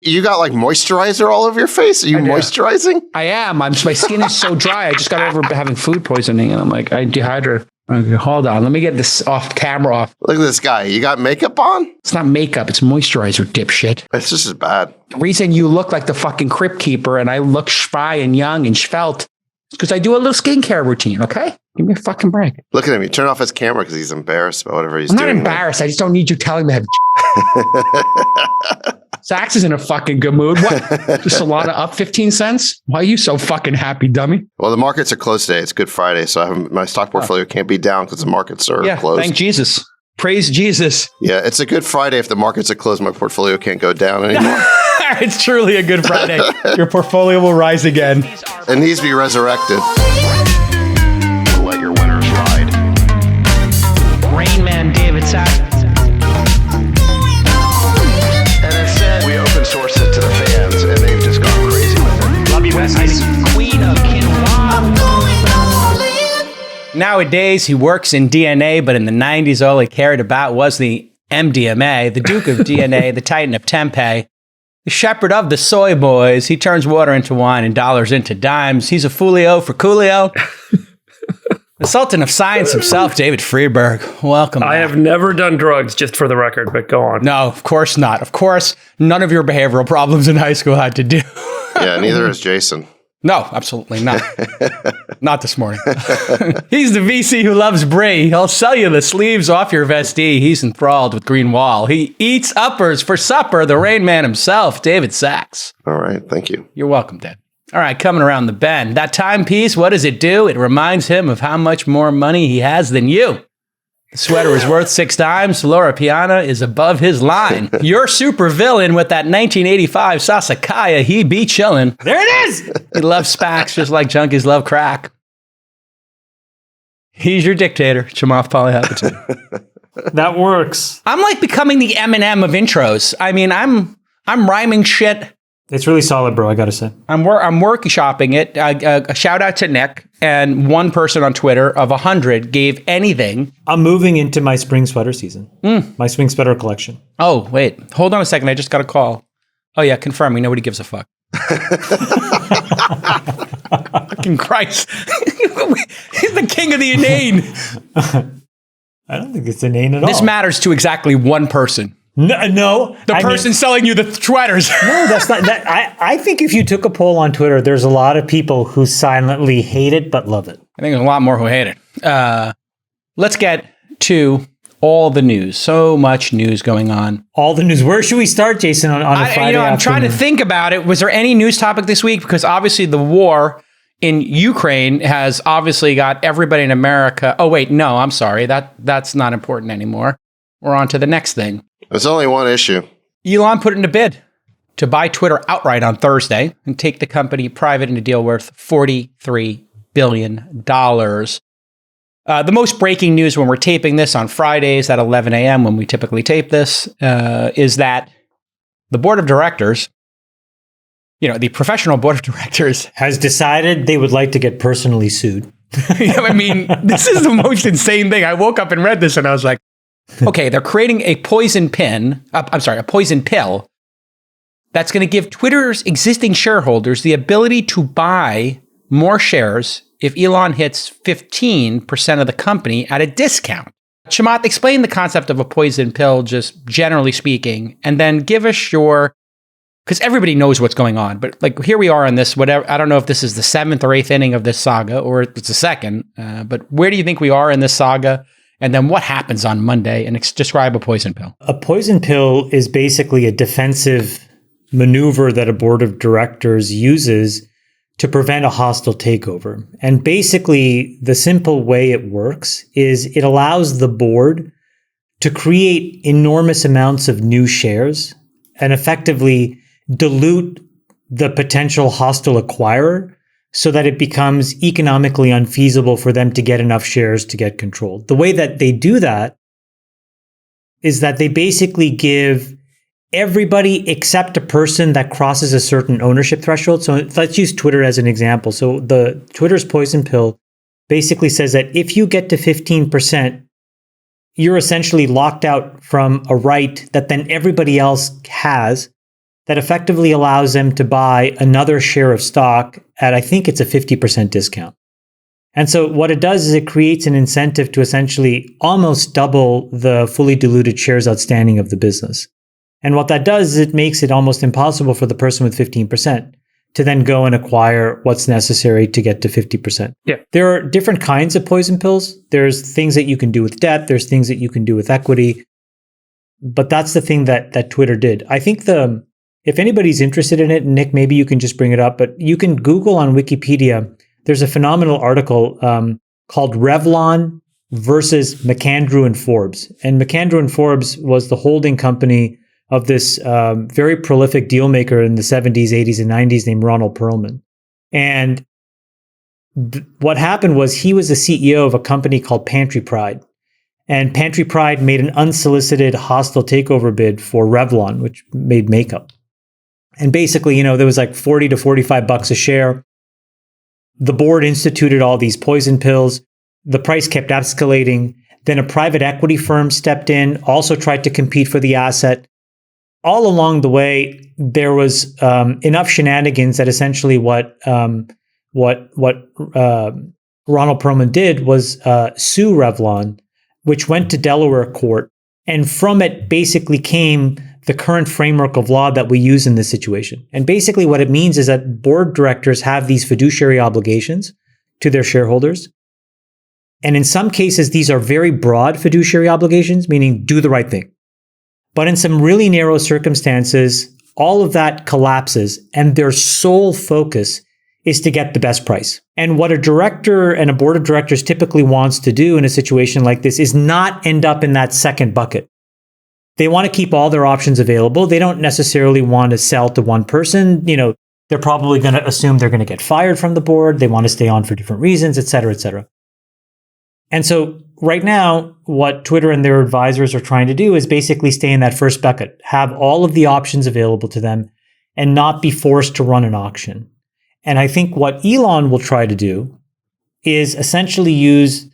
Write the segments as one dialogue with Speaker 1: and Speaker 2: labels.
Speaker 1: You got like moisturizer all over your face? Are you moisturizing?
Speaker 2: I am. My skin is so dry. I just got over having food poisoning, and I'm like, I dehydrated. Okay, hold on. Let me get this camera off.
Speaker 1: Look at this guy. You got makeup on?
Speaker 2: It's not makeup. It's moisturizer, dipshit.
Speaker 1: It's just as bad.
Speaker 2: The reason you look like the fucking crypt keeper and I look spry and young and svelte is because I do a little skincare routine, okay? Give me a fucking break.
Speaker 1: Look at him. You turn off his camera because he's embarrassed about whatever he's doing.
Speaker 2: I'm not embarrassed. I just don't need you telling me that. Sax is in a fucking good mood. What? The Solana up 15 cents? Why are you so fucking happy, dummy?
Speaker 1: Well, the markets are closed today. It's Good Friday, so my stock portfolio can't be down because the markets are closed.
Speaker 2: Thank Jesus. Praise Jesus.
Speaker 1: Yeah, it's a Good Friday. If the markets are closed, my portfolio can't go down anymore.
Speaker 2: It's truly a Good Friday. Your portfolio will rise again.
Speaker 1: It needs to be resurrected. Let your winners ride.
Speaker 2: Rain Man David Sax.
Speaker 1: We open source it to the fans, and they've just gone crazy with it.
Speaker 2: Love you, Bestie. Queen of quinoa. Nowadays, he works in DNA, but in the 90s, all he cared about was the MDMA, the Duke of DNA, the Titan of Tempeh, the shepherd of the soy boys. He turns water into wine and dollars into dimes. He's a Fulio for Coolio. The Sultan of Science himself, David Friedberg. Welcome.
Speaker 3: I have never done drugs, just for the record, but go on.
Speaker 2: No, of course not. Of course, none of your behavioral problems in high school had to do.
Speaker 1: Yeah, neither is Jason.
Speaker 2: No, absolutely not. Not this morning. He's the VC who loves brie. He'll sell you the sleeves off your vestee. He's enthralled with green wall. He eats uppers for supper. The Rain Man himself, David Sachs.
Speaker 1: All right, thank you.
Speaker 2: You're welcome, Dad. All right, coming around the bend. That timepiece, what does it do? It reminds him of how much more money he has than you. The sweater is worth 6 times. Laura Piana is above his line. Your super villain with that 1985 Sasakaya, he be chillin'. There it is! He loves SPACs just like junkies love crack. He's your dictator, Chamath Palihapitiya.
Speaker 3: That works.
Speaker 2: I'm like becoming the Eminem of intros. I mean, I'm rhyming shit.
Speaker 3: It's really solid, bro, I gotta say.
Speaker 2: I'm workshopping it. A shout out to Nick, and one person on Twitter of 100 gave anything.
Speaker 3: I'm moving into my spring sweater season. My spring sweater collection.
Speaker 2: Oh, wait. Hold on a second. I just got a call. Oh, yeah, confirming. Nobody gives a fuck. Fucking Christ. He's the king of the inane.
Speaker 3: I don't think it's inane at all.
Speaker 2: This matters to exactly one person.
Speaker 3: No.
Speaker 2: The person selling you the sweaters.
Speaker 3: No, that's not that. I think if you took a poll on Twitter, there's a lot of people who silently hate it but love it.
Speaker 2: I think there's a lot more who hate it. Let's get to all the news. So much news going on.
Speaker 3: All the news. Where should we start, Jason, on a Friday
Speaker 2: I'm trying to think about it. Was there any news topic this week? Because obviously the war in Ukraine has obviously got everybody in America. Oh, wait, no, I'm sorry. That's not important anymore. We're on to the next thing.
Speaker 1: There's only one issue.
Speaker 2: Elon put in a bid to buy Twitter outright on Thursday and take the company private in a deal worth $43 billion. The most breaking news when we're taping this on Fridays at 11 a.m. when we typically tape this is that the board of directors, the professional board of directors,
Speaker 3: has decided they would like to get personally sued.
Speaker 2: I mean, this is the most insane thing. I woke up and read this and I was like, okay, they're creating a poison pill that's going to give Twitter's existing shareholders the ability to buy more shares if Elon hits 15% of the company at a discount. Chamath, explain the concept of a poison pill, just generally speaking, and then give us because everybody knows what's going on, but like here we are in this, whatever, I don't know if this is the 7th or 8th inning of this saga, or it's the second, but where do you think we are in this saga? And then what happens on Monday? And describe a poison pill.
Speaker 3: A poison pill is basically a defensive maneuver that a board of directors uses to prevent a hostile takeover. And basically, the simple way it works is it allows the board to create enormous amounts of new shares and effectively dilute the potential hostile acquirer so that it becomes economically unfeasible for them to get enough shares to get control. The way that they do that is that they basically give everybody except a person that crosses a certain ownership threshold. So let's use Twitter as an example. So the Twitter's poison pill basically says that if you get to 15%, you're essentially locked out from a right that then everybody else has that effectively allows them to buy another share of stock at, I think it's a 50% discount. And so what it does is it creates an incentive to essentially almost double the fully diluted shares outstanding of the business. And what that does is it makes it almost impossible for the person with 15% to then go and acquire what's necessary to get to 50%.
Speaker 4: Yeah.
Speaker 3: There are different kinds of poison pills. There's things that you can do with debt. There's things that you can do with equity. But that's the thing that Twitter did. I think if anybody's interested in it, Nick, maybe you can just bring it up, but you can Google on Wikipedia. There's a phenomenal article called Revlon versus McAndrew and Forbes. And McAndrew and Forbes was the holding company of this very prolific deal maker in the 70s, 80s, and 90s named Ronald Perelman. And what happened was he was the CEO of a company called Pantry Pride. And Pantry Pride made an unsolicited hostile takeover bid for Revlon, which made makeup. And basically, there was like $40 to $45 a share. The board instituted all these poison pills. The price kept escalating. Then a private equity firm stepped in, also tried to compete for the asset. All along the way, there was enough shenanigans that essentially what Ronald Perelman did was sue Revlon, which went to Delaware court. And from it basically came the current framework of law that we use in this situation. And basically what it means is that board directors have these fiduciary obligations to their shareholders. And in some cases, these are very broad fiduciary obligations, meaning do the right thing. But in some really narrow circumstances, all of that collapses and their sole focus is to get the best price. And what a director and a board of directors typically wants to do in a situation like this is not end up in that second bucket. They want to keep all their options available. They don't necessarily want to sell to one person. They're probably going to assume they're going to get fired from the board. They want to stay on for different reasons, et cetera, et cetera. And so right now, what Twitter and their advisors are trying to do is basically stay in that first bucket, have all of the options available to them and not be forced to run an auction. And I think what Elon will try to do is essentially use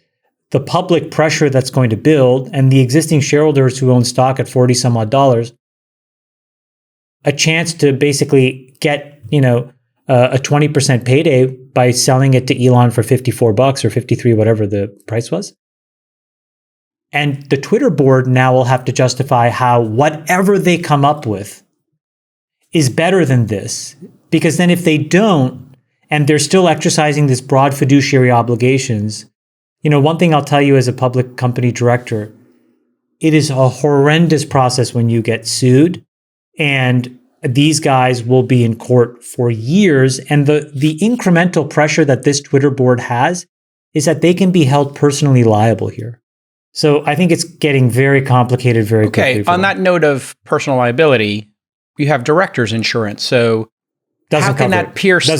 Speaker 3: the public pressure that's going to build and the existing shareholders who own stock at 40 some odd dollars, a chance to basically get, a 20% payday by selling it to Elon for $54 or 53, whatever the price was. And the Twitter board now will have to justify how whatever they come up with is better than this. Because then if they don't, and they're still exercising this broad fiduciary obligations, one thing I'll tell you as a public company director, it is a horrendous process when you get sued, and these guys will be in court for years. And the incremental pressure that this Twitter board has is that they can be held personally liable here. So I think it's getting very complicated very quickly.
Speaker 2: Okay, on that note of personal liability, you have director's insurance. So how can that pierce through?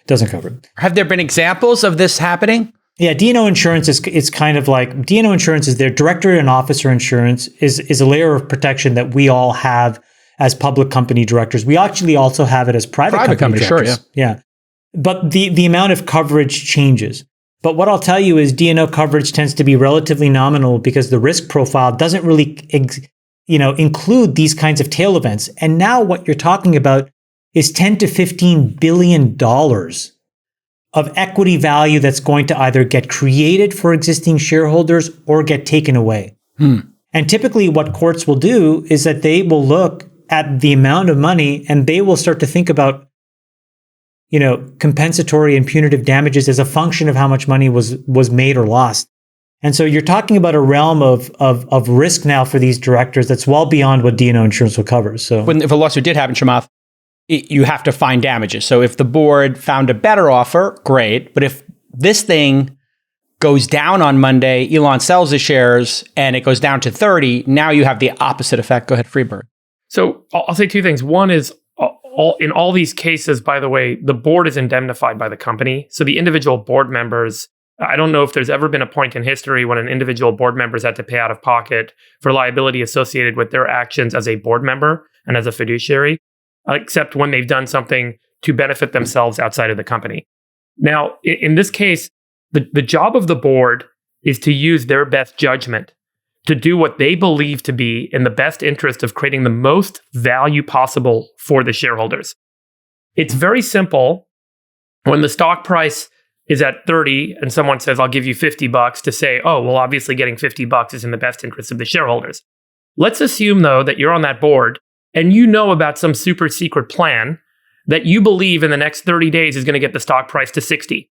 Speaker 3: Doesn't cover it.
Speaker 2: Have there been examples of this happening?
Speaker 3: Yeah, D&O insurance is kind of like, D&O insurance is their director and officer insurance is a layer of protection that we all have as public company directors. We actually also have it as private company directors.
Speaker 2: Sure, yeah.
Speaker 3: But the amount of coverage changes. But what I'll tell you is D&O coverage tends to be relatively nominal because the risk profile doesn't really include these kinds of tail events. And now what you're talking about is $10 to $15 billion of equity value that's going to either get created for existing shareholders or get taken away. And typically what courts will do is that they will look at the amount of money and they will start to think about, compensatory and punitive damages as a function of how much money was made or lost. And so you're talking about a realm of risk now for these directors that's well beyond what D&O insurance will cover. So
Speaker 2: if a lawsuit did happen, Chamath, you have to find damages. So if the board found a better offer, great. But if this thing goes down on Monday, Elon sells his shares and it goes down to 30, now you have the opposite effect. Go ahead, Freeberg.
Speaker 4: So I'll say two things. One is, in all these cases, by the way, the board is indemnified by the company. So the individual board members, I don't know if there's ever been a point in history when an individual board member's had to pay out of pocket for liability associated with their actions as a board member and as a fiduciary, except when they've done something to benefit themselves outside of the company. Now, in this case, the job of the board is to use their best judgment to do what they believe to be in the best interest of creating the most value possible for the shareholders. It's very simple. When the stock price is at 30 and someone says, I'll give you $50 to say, oh, well, obviously getting $50 is in the best interest of the shareholders. Let's assume, though, that you're on that board and you know about some super secret plan that you believe in the next 30 days is going to get the stock price to 60.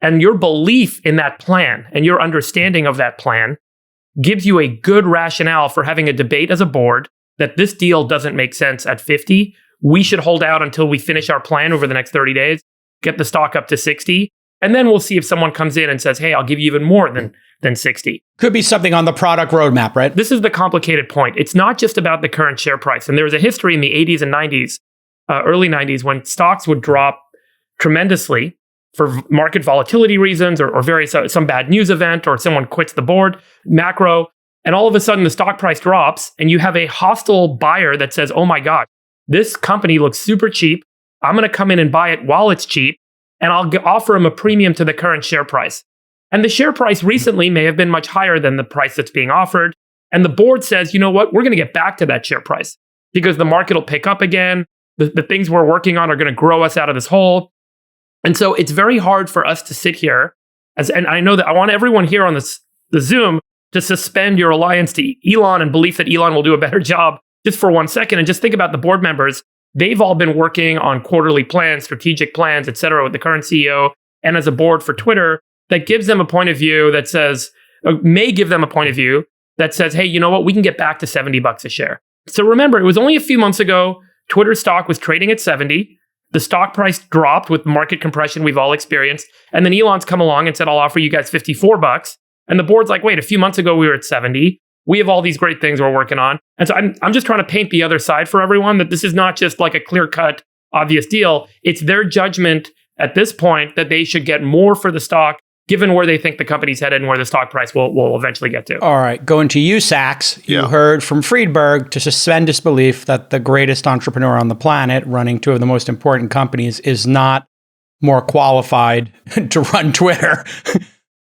Speaker 4: And your belief in that plan and your understanding of that plan gives you a good rationale for having a debate as a board that this deal doesn't make sense at 50. We should hold out until we finish our plan over the next 30 days, get the stock up to 60, and then we'll see if someone comes in and says, hey, I'll give you even more than 60.
Speaker 2: Could be something on the product roadmap, right?
Speaker 4: This is the complicated point. It's not just about the current share price. And there was a history in the 80s and 90s, early 90s, when stocks would drop tremendously for market volatility reasons or various some bad news event or someone quits the board, macro, and all of a sudden the stock price drops and you have a hostile buyer that says, oh my God, this company looks super cheap. I'm going to come in and buy it while it's cheap and I'll offer them a premium to the current share price. And the share price recently may have been much higher than the price that's being offered. And the board says, you know what, we're going to get back to that share price because the market will pick up again. The things we're working on are going to grow us out of this hole. And so it's very hard for us to sit here, and I know that I want everyone here on the Zoom to suspend your alliance to Elon and belief that Elon will do a better job just for 1 second and just think about the board members. They've all been working on quarterly plans, strategic plans, et cetera, with the current CEO and as a board for Twitter that gives them a point of view that says, may give them a point of view that says, hey, you know what, we can get back to $70 a share. So remember, it was only a few months ago, Twitter stock was trading at 70. The stock price dropped with market compression we've all experienced. And then Elon's come along and said, I'll offer you guys $54. And the board's like, wait, a few months ago we were at 70. We have all these great things we're working on. And so I'm just trying to paint the other side for everyone that this is not just like a clear-cut, obvious deal. It's their judgment at this point that they should get more for the stock given where they think the company's headed and where the stock price will eventually get to.
Speaker 2: All right, going to you, Sachs. You heard from Friedberg to suspend disbelief that the greatest entrepreneur on the planet running two of the most important companies is not more qualified to run Twitter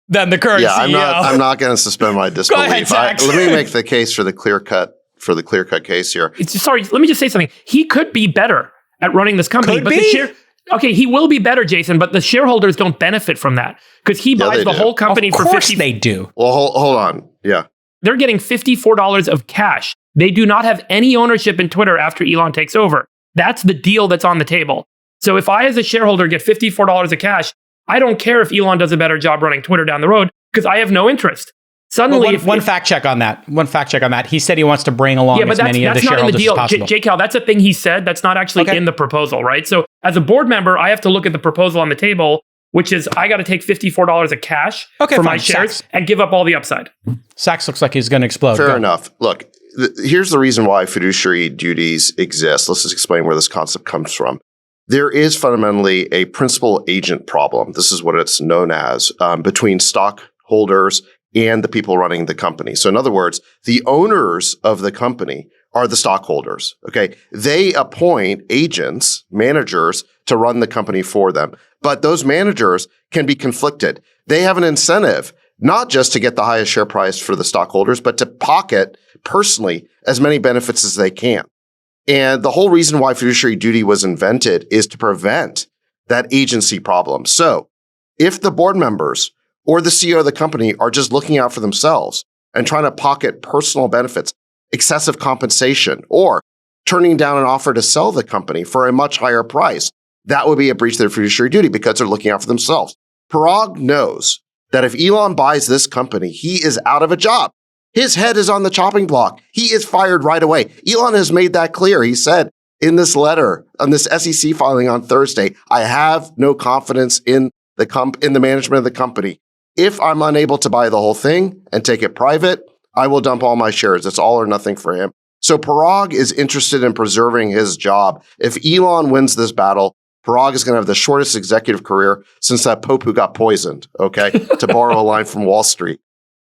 Speaker 2: than the current CEO.
Speaker 1: I'm not going to suspend my disbelief.
Speaker 2: Go ahead, Sachs.
Speaker 1: Let me make the case for the clear cut case here.
Speaker 4: Sorry, let me just say something. He could be better at running this company, Okay, he will be better, Jason, but the shareholders don't benefit from that because he buys the whole company for $50.
Speaker 2: Of course they do.
Speaker 1: Well, hold on. Yeah.
Speaker 4: They're getting $54 of cash. They do not have any ownership in Twitter after Elon takes over. That's the deal that's on the table. So if I, as a shareholder, get $54 of cash, I don't care if Elon does a better job running Twitter down the road because I have no interest. Suddenly,
Speaker 2: one fact check on that. He said he wants to bring along as many of the shareholders as possible.
Speaker 4: J-Cal, that's a thing he said. That's not actually in the proposal, right? So as a board member, I have to look at the proposal on the table, which is I got to take $54 of cash for my shares and give up all the upside.
Speaker 2: Sachs looks like he's going to explode.
Speaker 1: Fair enough. Look, here's the reason why fiduciary duties exist. Let's just explain where this concept comes from. There is fundamentally a principal agent problem. This is what it's known as between stockholders and the people running the company. So in other words, the owners of the company are the stockholders. Okay. They appoint agents, managers to run the company for them. But those managers can be conflicted. They have an incentive, not just to get the highest share price for the stockholders, but to pocket personally as many benefits as they can. And the whole reason why fiduciary duty was invented is to prevent that agency problem. So if the board members or the CEO of the company are just looking out for themselves and trying to pocket personal benefits, excessive compensation, or turning down an offer to sell the company for a much higher price, that would be a breach of their fiduciary duty because they're looking out for themselves. Parag knows that if Elon buys this company, he is out of a job. His head is on the chopping block. He is fired right away. Elon has made that clear. He said in this letter, on this SEC filing on Thursday, I have no confidence in the management of the company. If I'm unable to buy the whole thing and take it private, I will dump all my shares. It's all or nothing for him. So Parag is interested in preserving his job. If Elon wins this battle, Parag is going to have the shortest executive career since that Pope who got poisoned, okay, to borrow a line from Wall Street.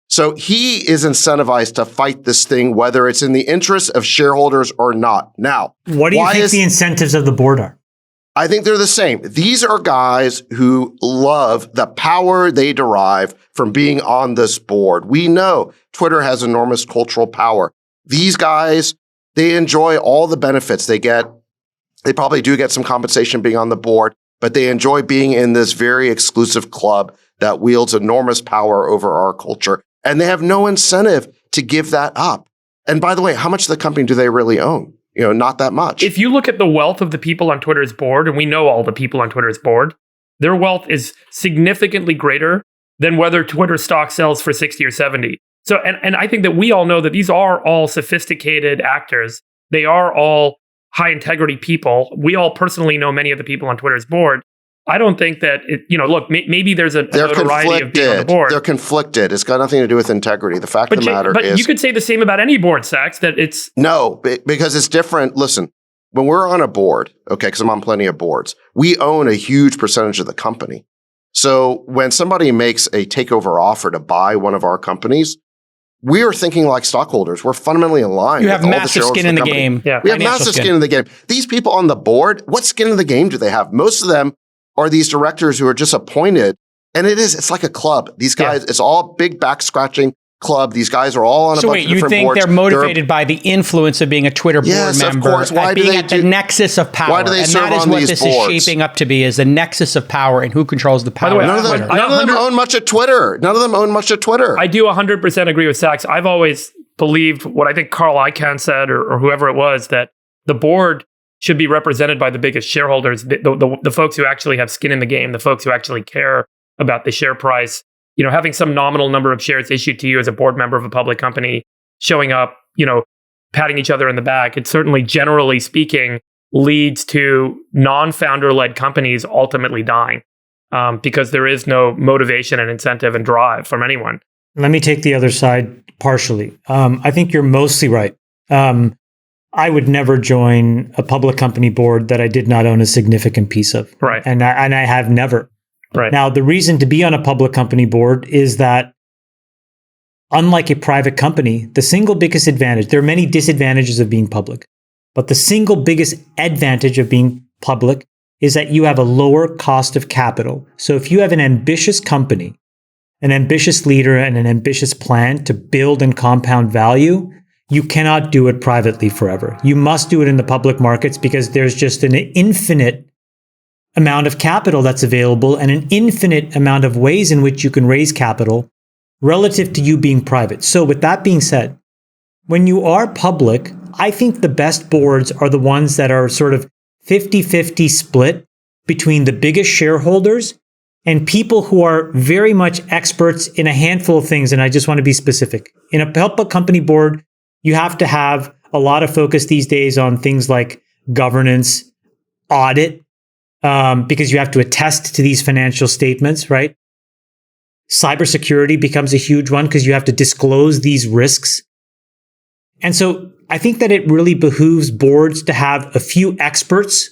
Speaker 1: So he is incentivized to fight this thing, whether it's in the interest of shareholders or not. Now,
Speaker 3: what do you think the incentives of the board are?
Speaker 1: I think they're the same. These are guys who love the power they derive from being on this board. We know Twitter has enormous cultural power. These guys, they enjoy all the benefits they get. They probably do get some compensation being on the board, but they enjoy being in this very exclusive club that wields enormous power over our culture. And they have no incentive to give that up. And by the way, how much of the company do they really own? Not that much.
Speaker 4: If you look at the wealth of the people on Twitter's board, and we know all the people on Twitter's board, their wealth is significantly greater than whether Twitter stock sells for 60 or 70. So, and I think that we all know that these are all sophisticated actors. They are all high integrity people. We all personally know many of the people on Twitter's board. I don't think that maybe there's a notoriety of being on the board.
Speaker 1: They're conflicted. It's got nothing to do with integrity. The fact of the matter is,
Speaker 4: you could say the same about any board, Sachs. That it's
Speaker 1: no, because it's different. Listen, when we're on a board, okay, because I'm on plenty of boards, we own a huge percentage of the company. So when somebody makes a takeover offer to buy one of our companies, we are thinking like stockholders. We're fundamentally aligned.
Speaker 2: You have massive skin in the game.
Speaker 4: Yeah.
Speaker 1: We have massive skin in the game. These people on the board, what skin in the game do they have? Most of them are these directors who are just appointed. And it's like a club. These guys, it's all big back scratching club. These guys are all on a bunch of different boards.
Speaker 2: So wait, you think they're motivated by the influence of being a Twitter board member?
Speaker 1: Yes, of course. Why
Speaker 2: being at the nexus of power.
Speaker 1: Why do they serve on these boards?
Speaker 2: And that is what this is shaping up to be, is the nexus of power and who controls the power.
Speaker 4: By the way,
Speaker 1: none of them own much of Twitter. None of them own much of Twitter.
Speaker 4: I do 100% agree with Sachs. I've always believed what I think Carl Icahn said, or whoever it was, that the board should be represented by the biggest shareholders, the folks who actually have skin in the game, the folks who actually care about the share price. Having some nominal number of shares issued to you as a board member of a public company, showing up, patting each other in the back, it certainly, generally speaking, leads to non-founder-led companies ultimately dying because there is no motivation and incentive and drive from anyone.
Speaker 3: Let me take the other side partially. I think you're mostly right. I would never join a public company board that I did not own a significant piece of.
Speaker 4: Right.
Speaker 3: And I have never.
Speaker 4: Right.
Speaker 3: Now, the reason to be on a public company board is that, unlike a private company, the single biggest advantage, there are many disadvantages of being public, but the single biggest advantage of being public is that you have a lower cost of capital. So if you have an ambitious company, an ambitious leader, and an ambitious plan to build and compound value, you cannot do it privately forever. You must do it in the public markets because there's just an infinite amount of capital that's available and an infinite amount of ways in which you can raise capital relative to you being private. So with that being said, when you are public, I think the best boards are the ones that are sort of 50-50 split between the biggest shareholders and people who are very much experts in a handful of things. And I just want to be specific. In a public company board, you have to have a lot of focus these days on things like governance, audit, because you have to attest to these financial statements, right? Cybersecurity becomes a huge one because you have to disclose these risks. And so I think that it really behooves boards to have a few experts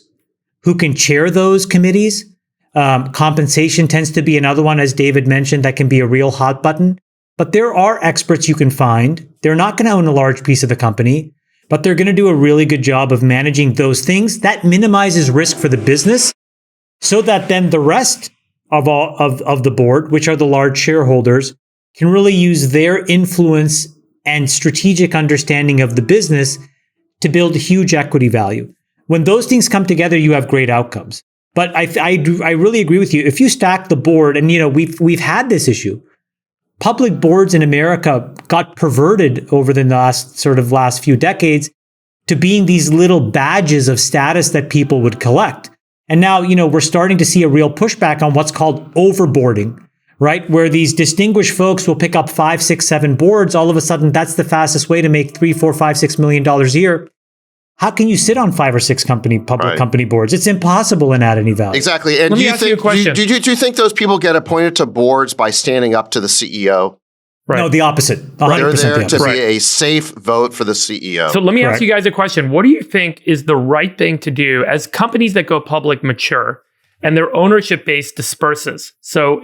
Speaker 3: who can chair those committees. Compensation tends to be another one, as David mentioned, that can be a real hot button. But there are experts you can find. They're not going to own a large piece of the company, but they're going to do a really good job of managing those things. That minimizes risk for the business so that then the rest of the board, which are the large shareholders, can really use their influence and strategic understanding of the business to build huge equity value. When those things come together, you have great outcomes. But I really agree with you. If you stack the board, and we've had this issue. Public boards in America got perverted over the last few decades to being these little badges of status that people would collect. And now, we're starting to see a real pushback on what's called overboarding, right? Where these distinguished folks will pick up 5, 6, 7 boards. All of a sudden, that's the fastest way to make $3, $4, $5, $6 million a year. How can you sit on 5 or 6 public company boards? It's impossible and add any value.
Speaker 1: Exactly. And
Speaker 4: Let me ask you a question.
Speaker 1: Do you think those people get appointed to boards by standing up to the CEO?
Speaker 3: Right. No, the opposite. 100%
Speaker 1: They're there to
Speaker 3: right.
Speaker 1: be a safe vote for the CEO.
Speaker 4: So let me ask you guys a question. What do you think is the right thing to do as companies that go public mature and their ownership base disperses? So,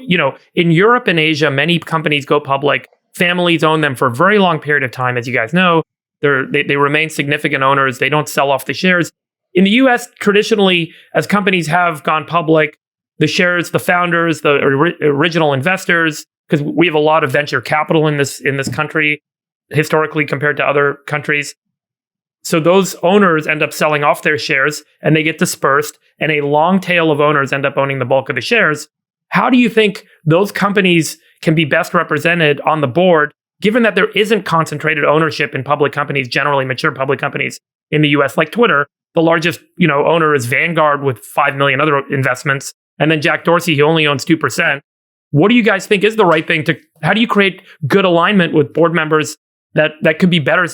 Speaker 4: in Europe and Asia, many companies go public. Families own them for a very long period of time, as you guys know. They remain significant owners. They don't sell off the shares. In the US, traditionally, as companies have gone public, the shares, the founders, the original investors, because we have a lot of venture capital in this country, historically compared to other countries. So those owners end up selling off their shares and they get dispersed, and a long tail of owners end up owning the bulk of the shares. How do you think those companies can be best represented on the board, given that there isn't concentrated ownership in public companies, generally mature public companies in the US, like Twitter? The largest, owner is Vanguard with 5 million other investments. And then Jack Dorsey, he only owns 2%. What do you guys think is the right thing how do you create good alignment with board members that could be better,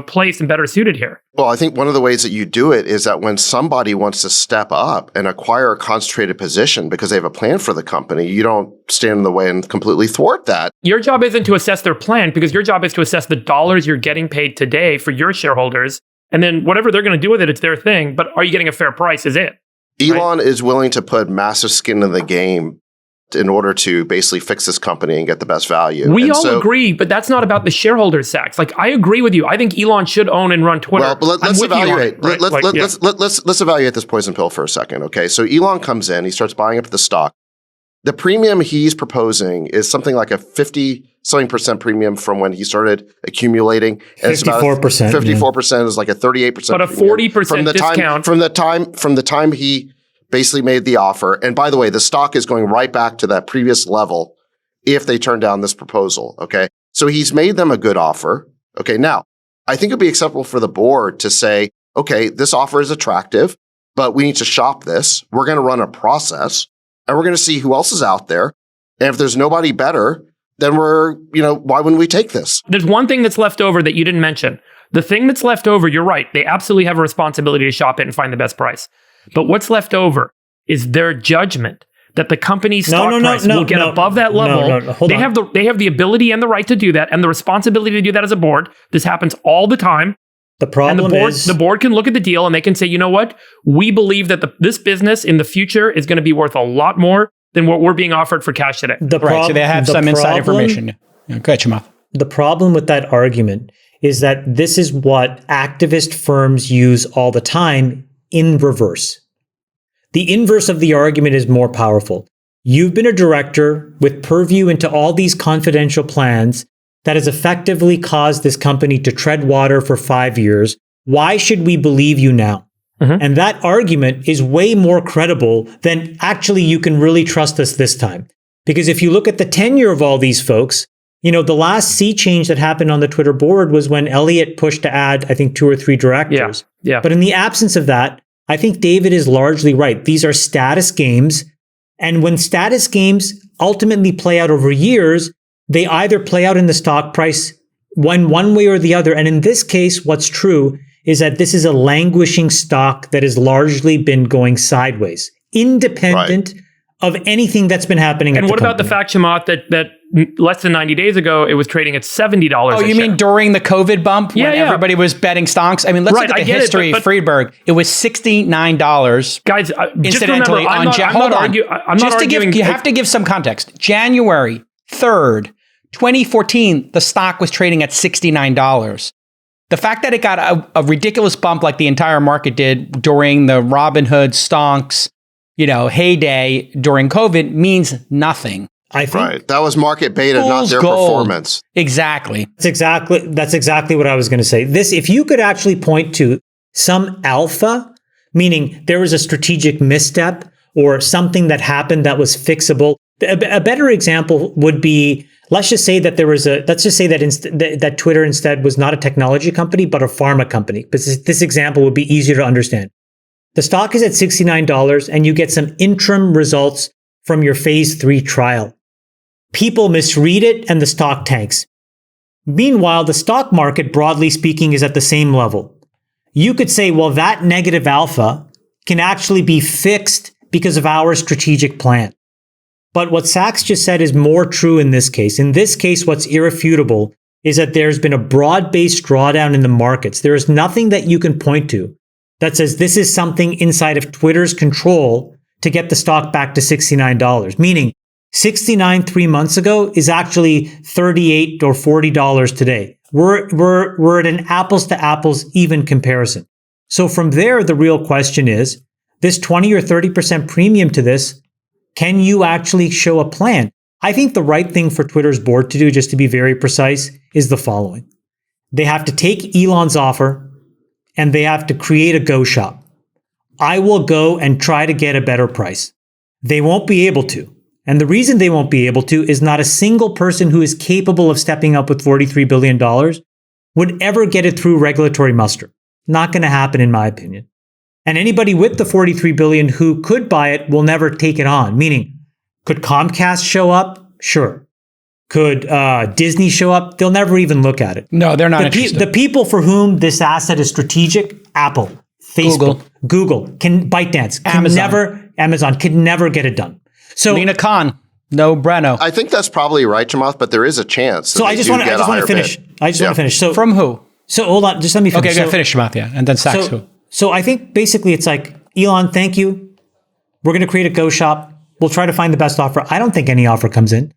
Speaker 4: placed and better suited here?
Speaker 1: Well, I think one of the ways that you do it is that when somebody wants to step up and acquire a concentrated position because they have a plan for the company, you don't stand in the way and completely thwart that.
Speaker 4: Your job isn't to assess their plan, because your job is to assess the dollars you're getting paid today for your shareholders. And then whatever they're going to do with it, it's their thing. But are you getting a fair price is it?
Speaker 1: Elon is willing to put massive skin in the game in order to basically fix this company and get the best value.
Speaker 4: We all agree, but that's not about the shareholders, Sachs. Like, I agree with you. I think Elon should own and run Twitter.
Speaker 1: Well, but let's evaluate.
Speaker 4: Right?
Speaker 1: Let's evaluate this poison pill for a second. Okay, so Elon comes in, he starts buying up the stock. The premium he's proposing is something like a 50-something% premium from when he started accumulating.
Speaker 3: 54%.
Speaker 1: 54% is like a 38%.
Speaker 4: But a 40% discount
Speaker 1: from the time he basically made the offer. And by the way, the stock is going right back to that previous level if they turn down this proposal. Okay. So he's made them a good offer. Okay. Now, I think it'd be acceptable for the board to say, okay, this offer is attractive, but we need to shop this. We're going to run a process and we're going to see who else is out there. And if there's nobody better, then why wouldn't we take this?
Speaker 4: There's one thing that's left over that you didn't mention. The thing that's left over, you're right. They absolutely have a responsibility to shop it and find the best price. But what's left over is their judgment that the company's stock price will get above that level. They have the ability and the right to do that, and the responsibility to do that as a board. This happens all the time.
Speaker 3: The problem is
Speaker 4: the board can look at the deal and they can say, you know what? We believe that this business in the future is going to be worth a lot more than what we're being offered for cash today.
Speaker 2: So they have some inside information. Go ahead, Chamath.
Speaker 3: The problem with that argument is that this is what activist firms use all the time in reverse. The inverse of the argument is more powerful. You've been a director with purview into all these confidential plans that has effectively caused this company to tread water for 5 years. Why should we believe you now? Mm-hmm. And that argument is way more credible than actually you can really trust us this time. Because if you look at the tenure of all these folks, the last sea change that happened on the Twitter board was when Elliot pushed to add, I think, 2 or 3 directors.
Speaker 4: Yeah.
Speaker 3: But in the absence of that, I think David is largely right. These are status games. And when status games ultimately play out over years, they either play out in the stock price one way or the other. And in this case, what's true is that this is a languishing stock that has largely been going sideways, independent of anything that's been happening.
Speaker 4: And what about the fact, Chamath, that less than 90 days ago, it was trading at $70
Speaker 2: Oh, you mean during the COVID bump when everybody was betting stocks? I mean, let's look at the history of Friedberg. It was $69.
Speaker 4: Guys,
Speaker 2: incidentally, you have to give some context. January 3rd, 2014, the stock was trading at $69. The fact that it got a ridiculous bump like the entire market did during the Robinhood stonks, heyday during COVID means nothing.
Speaker 3: I think
Speaker 1: that was market beta, not their performance.
Speaker 2: Exactly.
Speaker 3: That's exactly what I was going to say. If you could actually point to some alpha, meaning there was a strategic misstep or something that happened that was fixable. A better example would be, let's just say that that Twitter instead was not a technology company, but a pharma company. But this example would be easier to understand. The stock is at $69 and you get some interim results from your phase 3 trial. People misread it and the stock tanks. Meanwhile, the stock market, broadly speaking, is at the same level. You could say, well, that negative alpha can actually be fixed because of our strategic plan. But what Sachs just said is more true in this case. In this case, what's irrefutable is that there's been a broad-based drawdown in the markets. There is nothing that you can point to that says this is something inside of Twitter's control to get the stock back to $69, meaning 69 3 months ago is actually $38 or $40 today. We're at an apples to apples even comparison. So from there, the real question is, this 20 or 30% premium to this, can you actually show a plan? I think the right thing for Twitter's board to do, just to be very precise, is the following. They have to take Elon's offer and they have to create a go shop. I will go and try to get a better price. They won't be able to. And the reason they won't be able to is not a single person who is capable of stepping up with $43 billion would ever get it through regulatory muster. Not going to happen, in my opinion. And anybody with the $43 billion who could buy it will never take it on. Meaning, could Comcast show up? Sure. Could Disney show up? They'll never even look at it.
Speaker 2: No, they're not interested.
Speaker 3: The people for whom this asset is strategic, Apple, Facebook, Google, ByteDance, Amazon can never get it done. So
Speaker 2: Lena Khan, no Breno.
Speaker 1: I think that's probably right, Chamath, but there is a chance.
Speaker 3: So I just want to finish. I just want to finish. So
Speaker 2: from who?
Speaker 3: So hold on, just let me finish.
Speaker 2: Okay, so, finish Chamath, yeah, and then Sachs who?
Speaker 3: So I think basically it's like, Elon, thank you. We're going to create a go shop. We'll try to find the best offer. I don't think any offer comes in.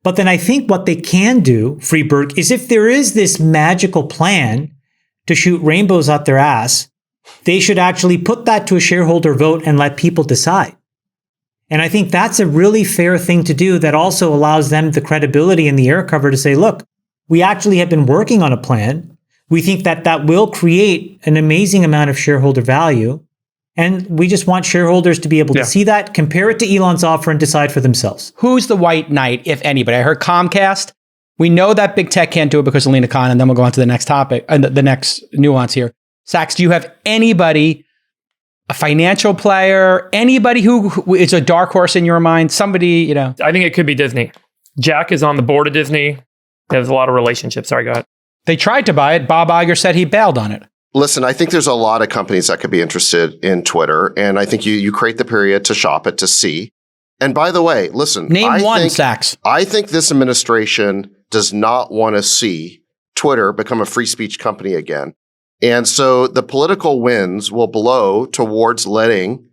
Speaker 3: But then I think what they can do, Freeberg, is if there is this magical plan to shoot rainbows out their ass, they should actually put that to a shareholder vote and let people decide. And I think that's a really fair thing to do that also allows them the credibility and the air cover to say, look, we actually have been working on a plan. We think that that will create an amazing amount of shareholder value. And we just want shareholders to be able to see that, compare it to Elon's offer and decide for themselves.
Speaker 2: Who's the white knight, if anybody? I heard Comcast. We know that big tech can't do it because of Lena Khan, and then we'll go on to the next topic, the next nuance here. Sachs, do you have anybody, a financial player, anybody who is a dark horse in your mind? Somebody,
Speaker 4: I think it could be Disney. Jack is on the board of Disney. There's a lot of relationships. Sorry, go ahead.
Speaker 2: They tried to buy it. Bob Iger said he bailed on it.
Speaker 1: Listen, I think there's a lot of companies that could be interested in Twitter, and I think you create the period to shop it, to see. And by the way, listen.
Speaker 2: Name one, Sachs.
Speaker 1: I think this administration does not want to see Twitter become a free speech company again. And so the political winds will blow towards letting,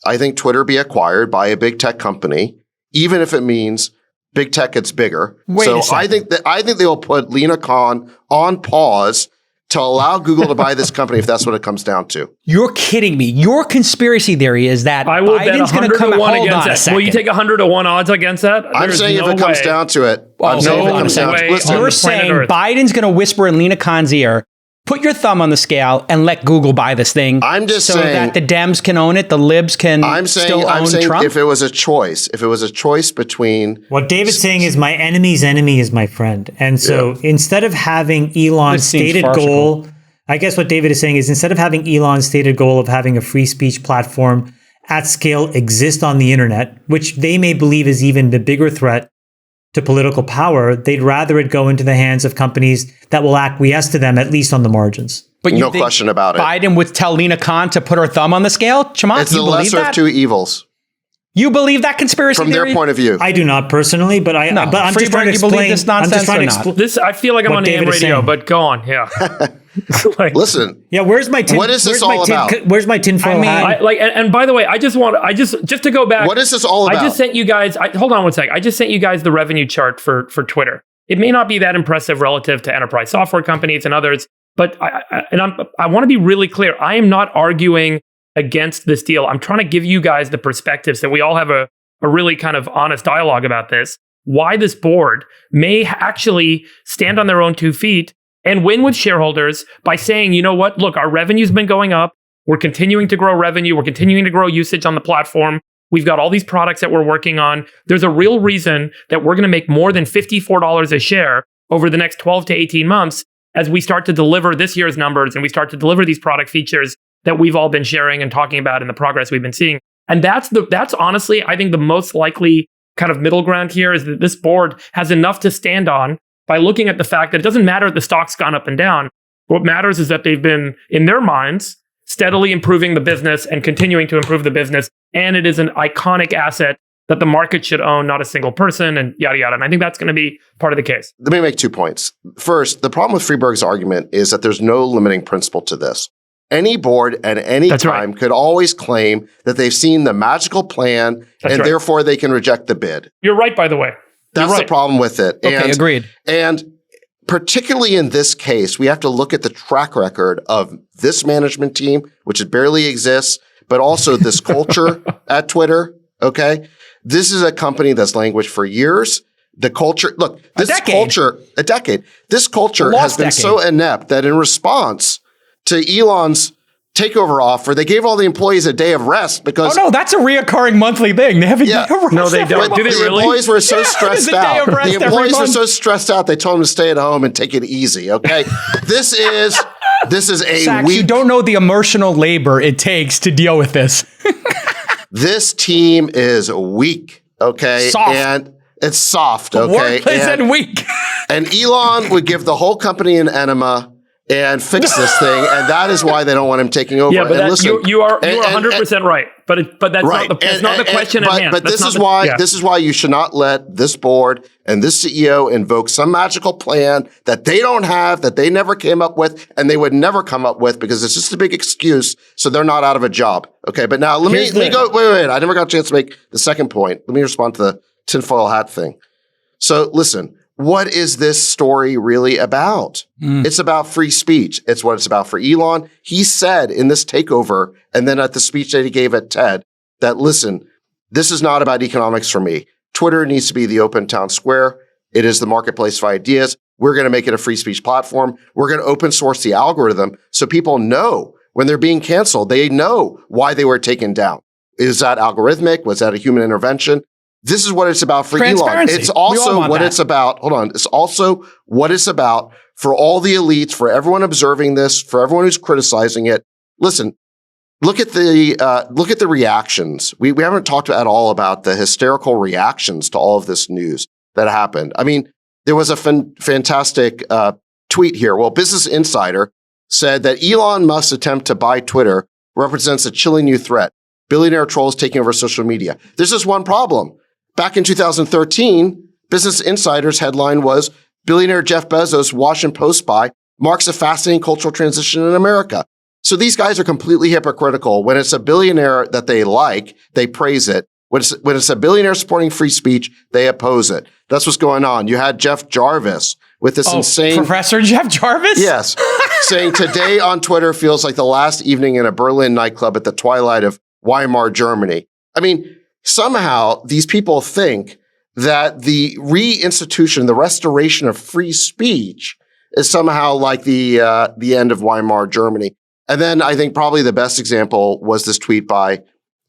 Speaker 1: I think, Twitter be acquired by a big tech company, even if it means big tech gets bigger. So I think they will put Lena Khan on pause to allow Google to buy this company if that's what it comes down to.
Speaker 2: You're kidding me. Your conspiracy theory is that
Speaker 4: I will
Speaker 2: Biden's
Speaker 4: bet 100 to 1 against that. Will you take 100 to 1 odds against that?
Speaker 1: I'm saying if it comes down to it.
Speaker 2: You're saying Biden's going to whisper in Lena Khan's ear, put your thumb on the scale and let Google buy this thing.
Speaker 1: I'm just saying
Speaker 2: that the Dems can own it, the libs can still own Trump.
Speaker 1: If it was a choice between
Speaker 3: what David's saying is my enemy's enemy is my friend. And so instead of having Elon's stated goal, I guess what David is saying is instead of having Elon's stated goal of having a free speech platform at scale exist on the internet, which they may believe is even the bigger threat to political power, they'd rather it go into the hands of companies that will acquiesce to them, at least on the margins.
Speaker 2: But
Speaker 1: no question about it.
Speaker 2: Biden would tell Lena Khan to put her thumb on the scale? Chamath,
Speaker 1: it's the lesser of two evils.
Speaker 2: You believe that conspiracy
Speaker 1: from
Speaker 2: theory?
Speaker 1: their point of view?
Speaker 3: I do not personally, but I'm just trying to explain.
Speaker 2: You believe this nonsense
Speaker 4: This I feel like I'm on AM radio, but go on. Yeah.
Speaker 1: Listen.
Speaker 3: Yeah, where's my tin?
Speaker 1: What is this all about?
Speaker 3: Where's my tinfoil hat?
Speaker 4: And by the way, just to go back.
Speaker 1: What is this all about?
Speaker 4: I just sent you guys. Hold on one sec. I just sent you guys the revenue chart for Twitter. It may not be that impressive relative to enterprise software companies and others, but I want to be really clear. I am not arguing against this deal. I'm trying to give you guys the perspectives that we all have a really kind of honest dialogue about this. Why this board may actually stand on their own 2 feet and win with shareholders by saying, you know what, look, our revenue's been going up. We're continuing to grow revenue. We're continuing to grow usage on the platform. We've got all these products that we're working on. There's a real reason that we're going to make more than $54 a share over the next 12 to 18 months as we start to deliver this year's numbers and we start to deliver these product features that we've all been sharing and talking about in the progress we've been seeing. And that's honestly, I think the most likely kind of middle ground here is that this board has enough to stand on by looking at the fact that it doesn't matter if the stock's gone up and down. What matters is that they've been, in their minds, steadily improving the business and continuing to improve the business. And it is an iconic asset that the market should own, not a single person, and yada, yada. And I think that's going to be part of the case.
Speaker 1: Let me make 2 points. First, the problem with Freeberg's argument is that there's no limiting principle to this. Any board at any time could always claim that they've seen the magical plan and therefore they can reject the bid.
Speaker 4: You're right, by the way.
Speaker 1: That's the problem with it.
Speaker 2: Okay, agreed.
Speaker 1: And particularly in this case, we have to look at the track record of this management team, which it barely exists, but also this culture at Twitter. Okay. This is a company that's languished for years. The culture, look, this culture, a decade, this culture has been so inept that in response to Elon's takeover offer, they gave all the employees a day of rest because.
Speaker 2: Oh no, that's a reoccurring monthly thing. They have a day of rest.
Speaker 4: No, they don't. Do they
Speaker 1: the
Speaker 4: really?
Speaker 1: Employees were so stressed out. The employees were so stressed out. They told them to stay at home and take it easy. Okay, this is a
Speaker 2: Sachs,
Speaker 1: weak.
Speaker 2: you don't know the emotional labor it takes to deal with this.
Speaker 1: This team is weak. Okay,
Speaker 2: soft.
Speaker 1: And it's soft. Okay,
Speaker 2: and weak.
Speaker 1: And Elon would give the whole company an enema and fix this thing, and that is why they don't want him taking over.
Speaker 4: Yeah, but
Speaker 1: and listen,
Speaker 4: you are 100% right. But that's
Speaker 1: right.
Speaker 4: not the question at hand.
Speaker 1: But this is why you should not let this board and this CEO invoke some magical plan that they don't have, that they never came up with, and they would never come up with because it's just a big excuse, so they're not out of a job. Okay, but now let me go. Wait. I never got a chance to make the second point. Let me respond to the tinfoil hat thing. So listen. What is this story really about? It's about free speech. It's what it's about for Elon. He said in this takeover, and then at the speech that he gave at TED, that listen, this is not about economics for me. Twitter needs to be the open town square. It is the marketplace of ideas. We're going to make it a free speech platform. We're going to open source the algorithm so people know when they're being canceled, they know why they were taken down. Is that algorithmic? Was that a human intervention? This is what it's about for Elon. It's also what it's about. Hold on. It's also what it's about for all the elites, for everyone observing this, for everyone who's criticizing it. Listen, look at the reactions. We haven't talked at all about the hysterical reactions to all of this news that happened. I mean, there was a fantastic tweet here. Well, Business Insider said that Elon Musk's attempt to buy Twitter represents a chilling new threat. Billionaire trolls taking over social media. There's just one problem. Back in 2013, Business Insider's headline was, billionaire Jeff Bezos' Washington Post buy marks a fascinating cultural transition in America. So these guys are completely hypocritical. When it's a billionaire that they like, they praise it. When it's a billionaire supporting free speech, they oppose it. That's what's going on. You had Jeff Jarvis with this insane...
Speaker 2: Professor Jeff Jarvis?
Speaker 1: Yes. Saying today on Twitter feels like the last evening in a Berlin nightclub at the twilight of Weimar, Germany. I mean, somehow these people think that the reinstitution, the restoration of free speech is somehow like the end of Weimar, Germany. And then I think probably the best example was this tweet by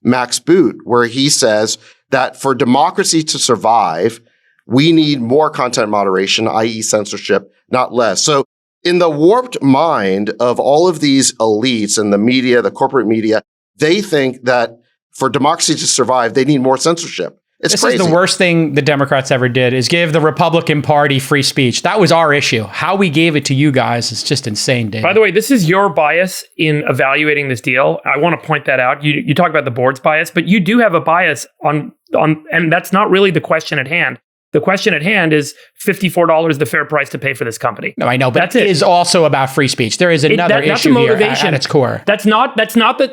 Speaker 1: Max Boot, where he says that for democracy to survive, we need more content moderation, i.e. censorship, not less. So in the warped mind of all of these elites and the media, the corporate media, they think that for democracy to survive, they need more censorship. It's crazy.
Speaker 2: This is the worst thing the Democrats ever did, is give the Republican Party free speech. That was our issue. How we gave it to you guys is just insane, Dave.
Speaker 4: By the way, this is your bias in evaluating this deal. I want to point that out. You talk about the board's bias, but you do have a bias on, and that's not really the question at hand. The question at hand is $54 the fair price to pay for this company.
Speaker 2: No, I know, but it is also about free speech. There is another issue here at its core.
Speaker 4: That's not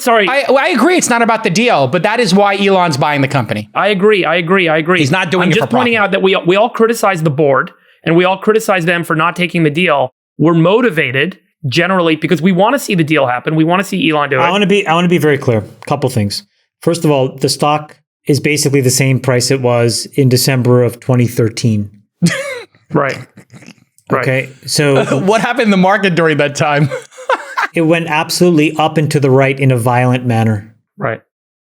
Speaker 4: sorry.
Speaker 2: I agree. It's not about the deal, but that is why Elon's buying the company.
Speaker 4: I agree. He's
Speaker 2: not doing it for profit.
Speaker 4: I'm just pointing out that we all criticize the board and we all criticize them for not taking the deal. We're motivated generally because we want to see the deal happen. We want to see Elon do it.
Speaker 3: I want to be very clear. Couple things. First of all, the stock is basically the same price it was in December of 2013.
Speaker 4: Right.
Speaker 3: Okay. So
Speaker 2: what happened in the market during that time?
Speaker 3: It went absolutely up and to the right in a violent manner.
Speaker 4: Right.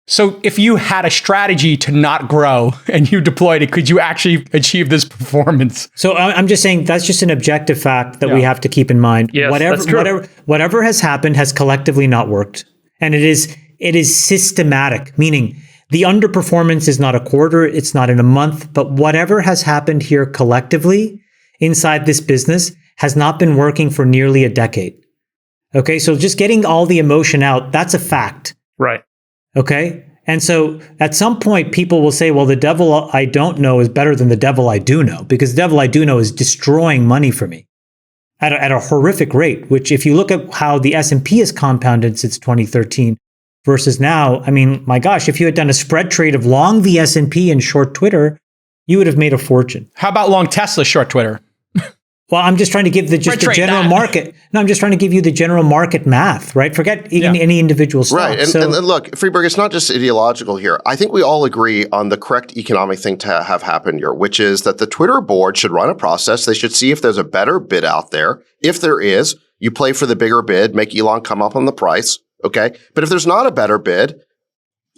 Speaker 2: So if you had a strategy to not grow and you deployed it, could you actually achieve this performance?
Speaker 3: So I'm just saying that's just an objective fact that we have to keep in mind.
Speaker 4: Yes, that's true.
Speaker 3: Whatever has happened has collectively not worked. And it is systematic, meaning the underperformance is not a quarter, it's not in a month, but whatever has happened here collectively inside this business has not been working for nearly a decade. Okay, so just getting all the emotion out, that's a fact.
Speaker 4: Right.
Speaker 3: Okay, and so at some point people will say, well, the devil I don't know is better than the devil I do know, because the devil I do know is destroying money for me at a horrific rate, which if you look at how the S&P has compounded since 2013, versus now, I mean, my gosh, if you had done a spread trade of long the S&P and short Twitter, you would have made a fortune.
Speaker 2: How about long Tesla, short Twitter?
Speaker 3: Well, I'm just trying to give the general market. No, I'm just trying to give you the general market math, right? Forget any individual stock.
Speaker 1: Right. And look, Freeberg, it's not just ideological here. I think we all agree on the correct economic thing to have happen here, which is that the Twitter board should run a process. They should see if there's a better bid out there. If there is, you play for the bigger bid, make Elon come up on the price. Okay. But if there's not a better bid,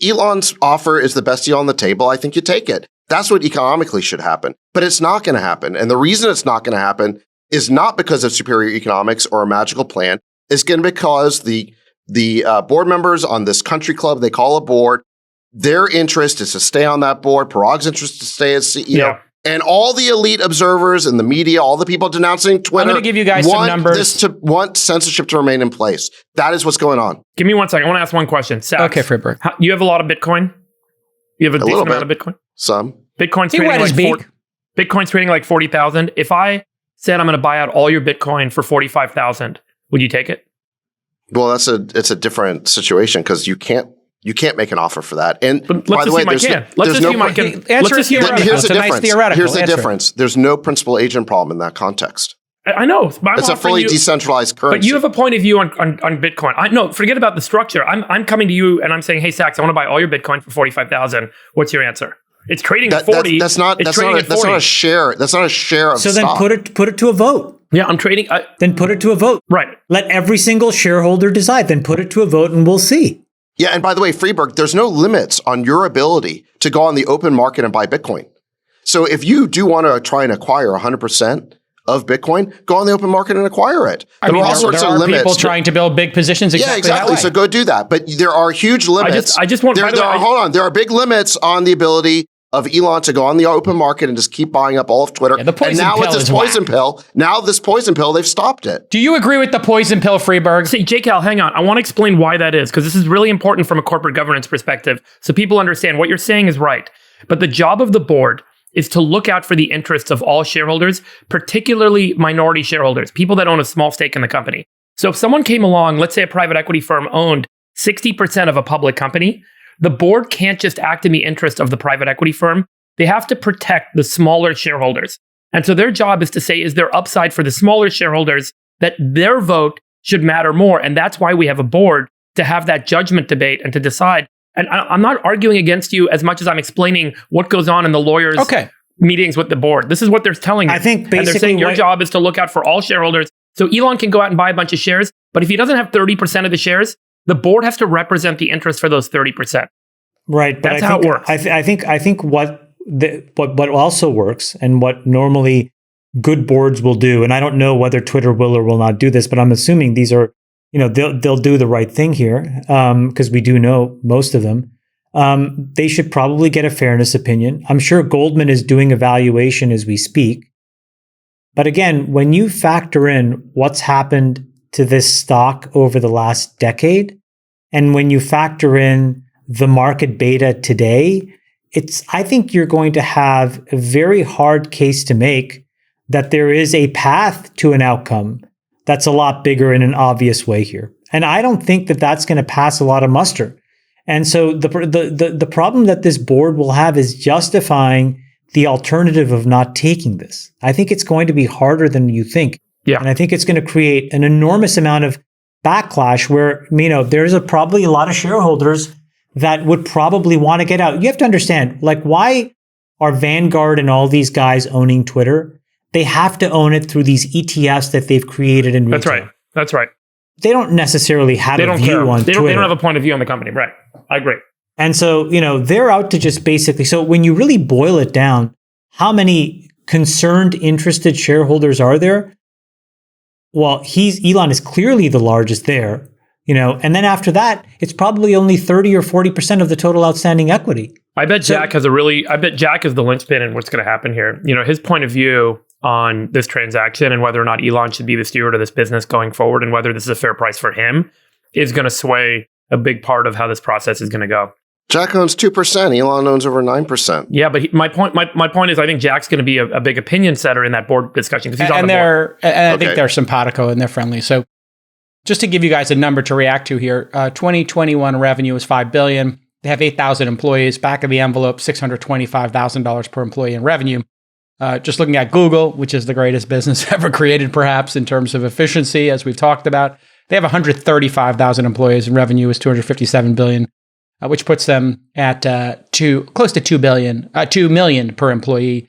Speaker 1: Elon's offer is the best deal on the table. I think you take it. That's what economically should happen. But it's not going to happen. And the reason it's not going to happen is not because of superior economics or a magical plan. It's going to be because the board members on this country club they call a board, their interest is to stay on that board. Parag's interest is to stay as CEO. Yeah. And all the elite observers and the media, all the people denouncing Twitter,
Speaker 2: I'm going to give you guys some numbers.
Speaker 1: Want censorship to remain in place. That is what's going on.
Speaker 4: Give me 1 second. I want to ask one question. Sachs,
Speaker 2: okay, Freeberg.
Speaker 4: You have a lot of Bitcoin? You have a decent amount of Bitcoin?
Speaker 1: Some.
Speaker 4: Bitcoin's trading like 40,000. If I said I'm going to buy out all your Bitcoin for 45,000, would you take it?
Speaker 1: Well, it's a different situation because you can't make an offer for that. And
Speaker 4: but by the way, here's
Speaker 1: the difference. There's no principal agent problem in that context.
Speaker 4: I know. But
Speaker 1: it's a fully decentralized currency.
Speaker 4: But you have a point of view on Bitcoin. No, forget about the structure. I'm coming to you and I'm saying, hey, Sachs, I want to buy all your Bitcoin for 45,000. What's your answer? It's trading at 40.
Speaker 1: That's not a share. That's not a share of
Speaker 3: stock.
Speaker 1: So
Speaker 3: then put it to a vote.
Speaker 4: Yeah, I'm trading.
Speaker 3: Then put it to a vote.
Speaker 4: Right.
Speaker 3: Let every single shareholder decide. Then put it to a vote and we'll see.
Speaker 1: Yeah, and by the way, Freeberg, there's no limits on your ability to go on the open market and buy Bitcoin. So if you do want to try and acquire 100% of Bitcoin, go on the open market and acquire it.
Speaker 2: There are people trying to build big positions exactly that way.
Speaker 1: So go do that. But there are huge limits. Hold on. There are big limits on the ability of Elon to go on the open market and just keep buying up all of Twitter.
Speaker 2: Yeah, the poison pill
Speaker 1: with this poison pill, they've stopped it.
Speaker 2: Do you agree with the poison pill, Freeberg?
Speaker 4: See, JCal, hang on. I want to explain why that is, because this is really important from a corporate governance perspective, so people understand what you're saying is right. But the job of the board is to look out for the interests of all shareholders, particularly minority shareholders, people that own a small stake in the company. So if someone came along, let's say a private equity firm owned 60% of a public company, the board can't just act in the interest of the private equity firm. They have to protect the smaller shareholders. And so their job is to say, is there upside for the smaller shareholders that their vote should matter more? And that's why we have a board to have that judgment debate and to decide. And I'm not arguing against you as much as I'm explaining what goes on in the lawyers' meetings with the board. This is what they're telling you.
Speaker 3: I think basically
Speaker 4: and they're saying your job is to look out for all shareholders. So Elon can go out and buy a bunch of shares, but if he doesn't have 30% of the shares, the board has to represent the interest for those 30%.
Speaker 3: Right, but
Speaker 4: that's how it works.
Speaker 3: I think what also works, and what normally good boards will do, and I don't know whether Twitter will or will not do this, but I'm assuming these are, they'll do the right thing here, because we do know most of them. They should probably get a fairness opinion. I'm sure Goldman is doing evaluation as we speak. But again, when you factor in what's happened to this stock over the last decade, and when you factor in the market beta today, I think you're going to have a very hard case to make that there is a path to an outcome that's a lot bigger in an obvious way here. And I don't think that that's going to pass a lot of muster. And so the problem that this board will have is justifying the alternative of not taking this. I think it's going to be harder than you think.
Speaker 4: Yeah.
Speaker 3: And I think it's going to create an enormous amount of backlash where, there's probably a lot of shareholders that would probably want to get out. You have to understand, why are Vanguard and all these guys owning Twitter? They have to own it through these ETFs that they've created in retail.
Speaker 4: That's right.
Speaker 3: They don't necessarily have a view on Twitter.
Speaker 4: They don't have a point of view on the company. Right. I agree.
Speaker 3: And so, they're out to just basically, so when you really boil it down, how many concerned, interested shareholders are there? Well, Elon is clearly the largest there, and then after that, it's probably only 30 or 40% of the total outstanding equity.
Speaker 4: I bet Jack is the linchpin in what's going to happen here. His point of view on this transaction and whether or not Elon should be the steward of this business going forward and whether this is a fair price for him is going to sway a big part of how this process is going to go.
Speaker 1: Jack owns 2%. Elon owns over 9%.
Speaker 4: Yeah, but my point is I think Jack's going to be a big opinion setter in that board discussion because he's on the board.
Speaker 2: And I think they're simpatico and they're friendly. So just to give you guys a number to react to here, 2021 revenue is $5 billion. They have 8,000 employees. Back of the envelope, $625,000 per employee in revenue. Just looking at Google, which is the greatest business ever created, perhaps in terms of efficiency, as we've talked about, they have 135,000 employees and revenue is 257 billion, which puts them at close to 2 million per employee.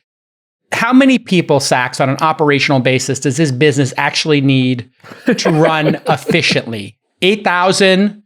Speaker 2: How many people, Sachs, on an operational basis, does this business actually need to run efficiently? 8,000?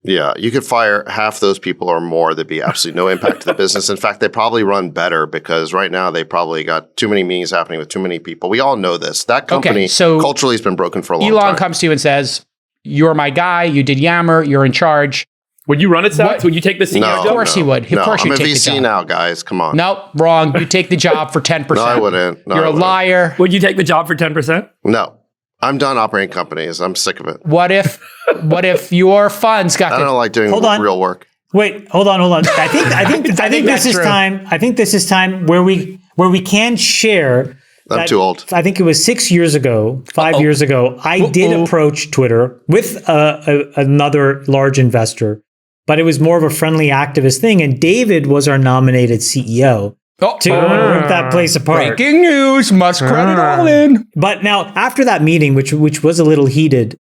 Speaker 1: Yeah, you could fire half those people or more. There'd be absolutely no impact to the business. In fact, they probably run better because right now they probably got too many meetings happening with too many people. We all know this. That company culturally has been broken for a long time.
Speaker 2: Elon comes to you and says, "You're my guy. You did Yammer. You're in charge."
Speaker 4: Would you run it, Sachs? Would you take the CEO job?
Speaker 2: Of course he would. Of course you'd take the job.
Speaker 1: I'm a VC now, guys. Come on.
Speaker 2: Nope, wrong. You take the job for 10%.
Speaker 1: No, I wouldn't. No,
Speaker 2: You're a liar.
Speaker 4: Would you take the job for 10%?
Speaker 1: No. I'm done operating companies. I'm sick of it.
Speaker 2: What if your funds got
Speaker 1: I don't like doing real work.
Speaker 3: Wait, hold on. I think this is time. I think this is time where we can share.
Speaker 1: I'm too old.
Speaker 3: I think it was 6 years ago, 5 years ago. I did approach Twitter with another large investor, but it was more of a friendly activist thing. And David was our nominated CEO to rip that place apart.
Speaker 2: Breaking news, must credit all in.
Speaker 3: But now, after that meeting, which was a little heated,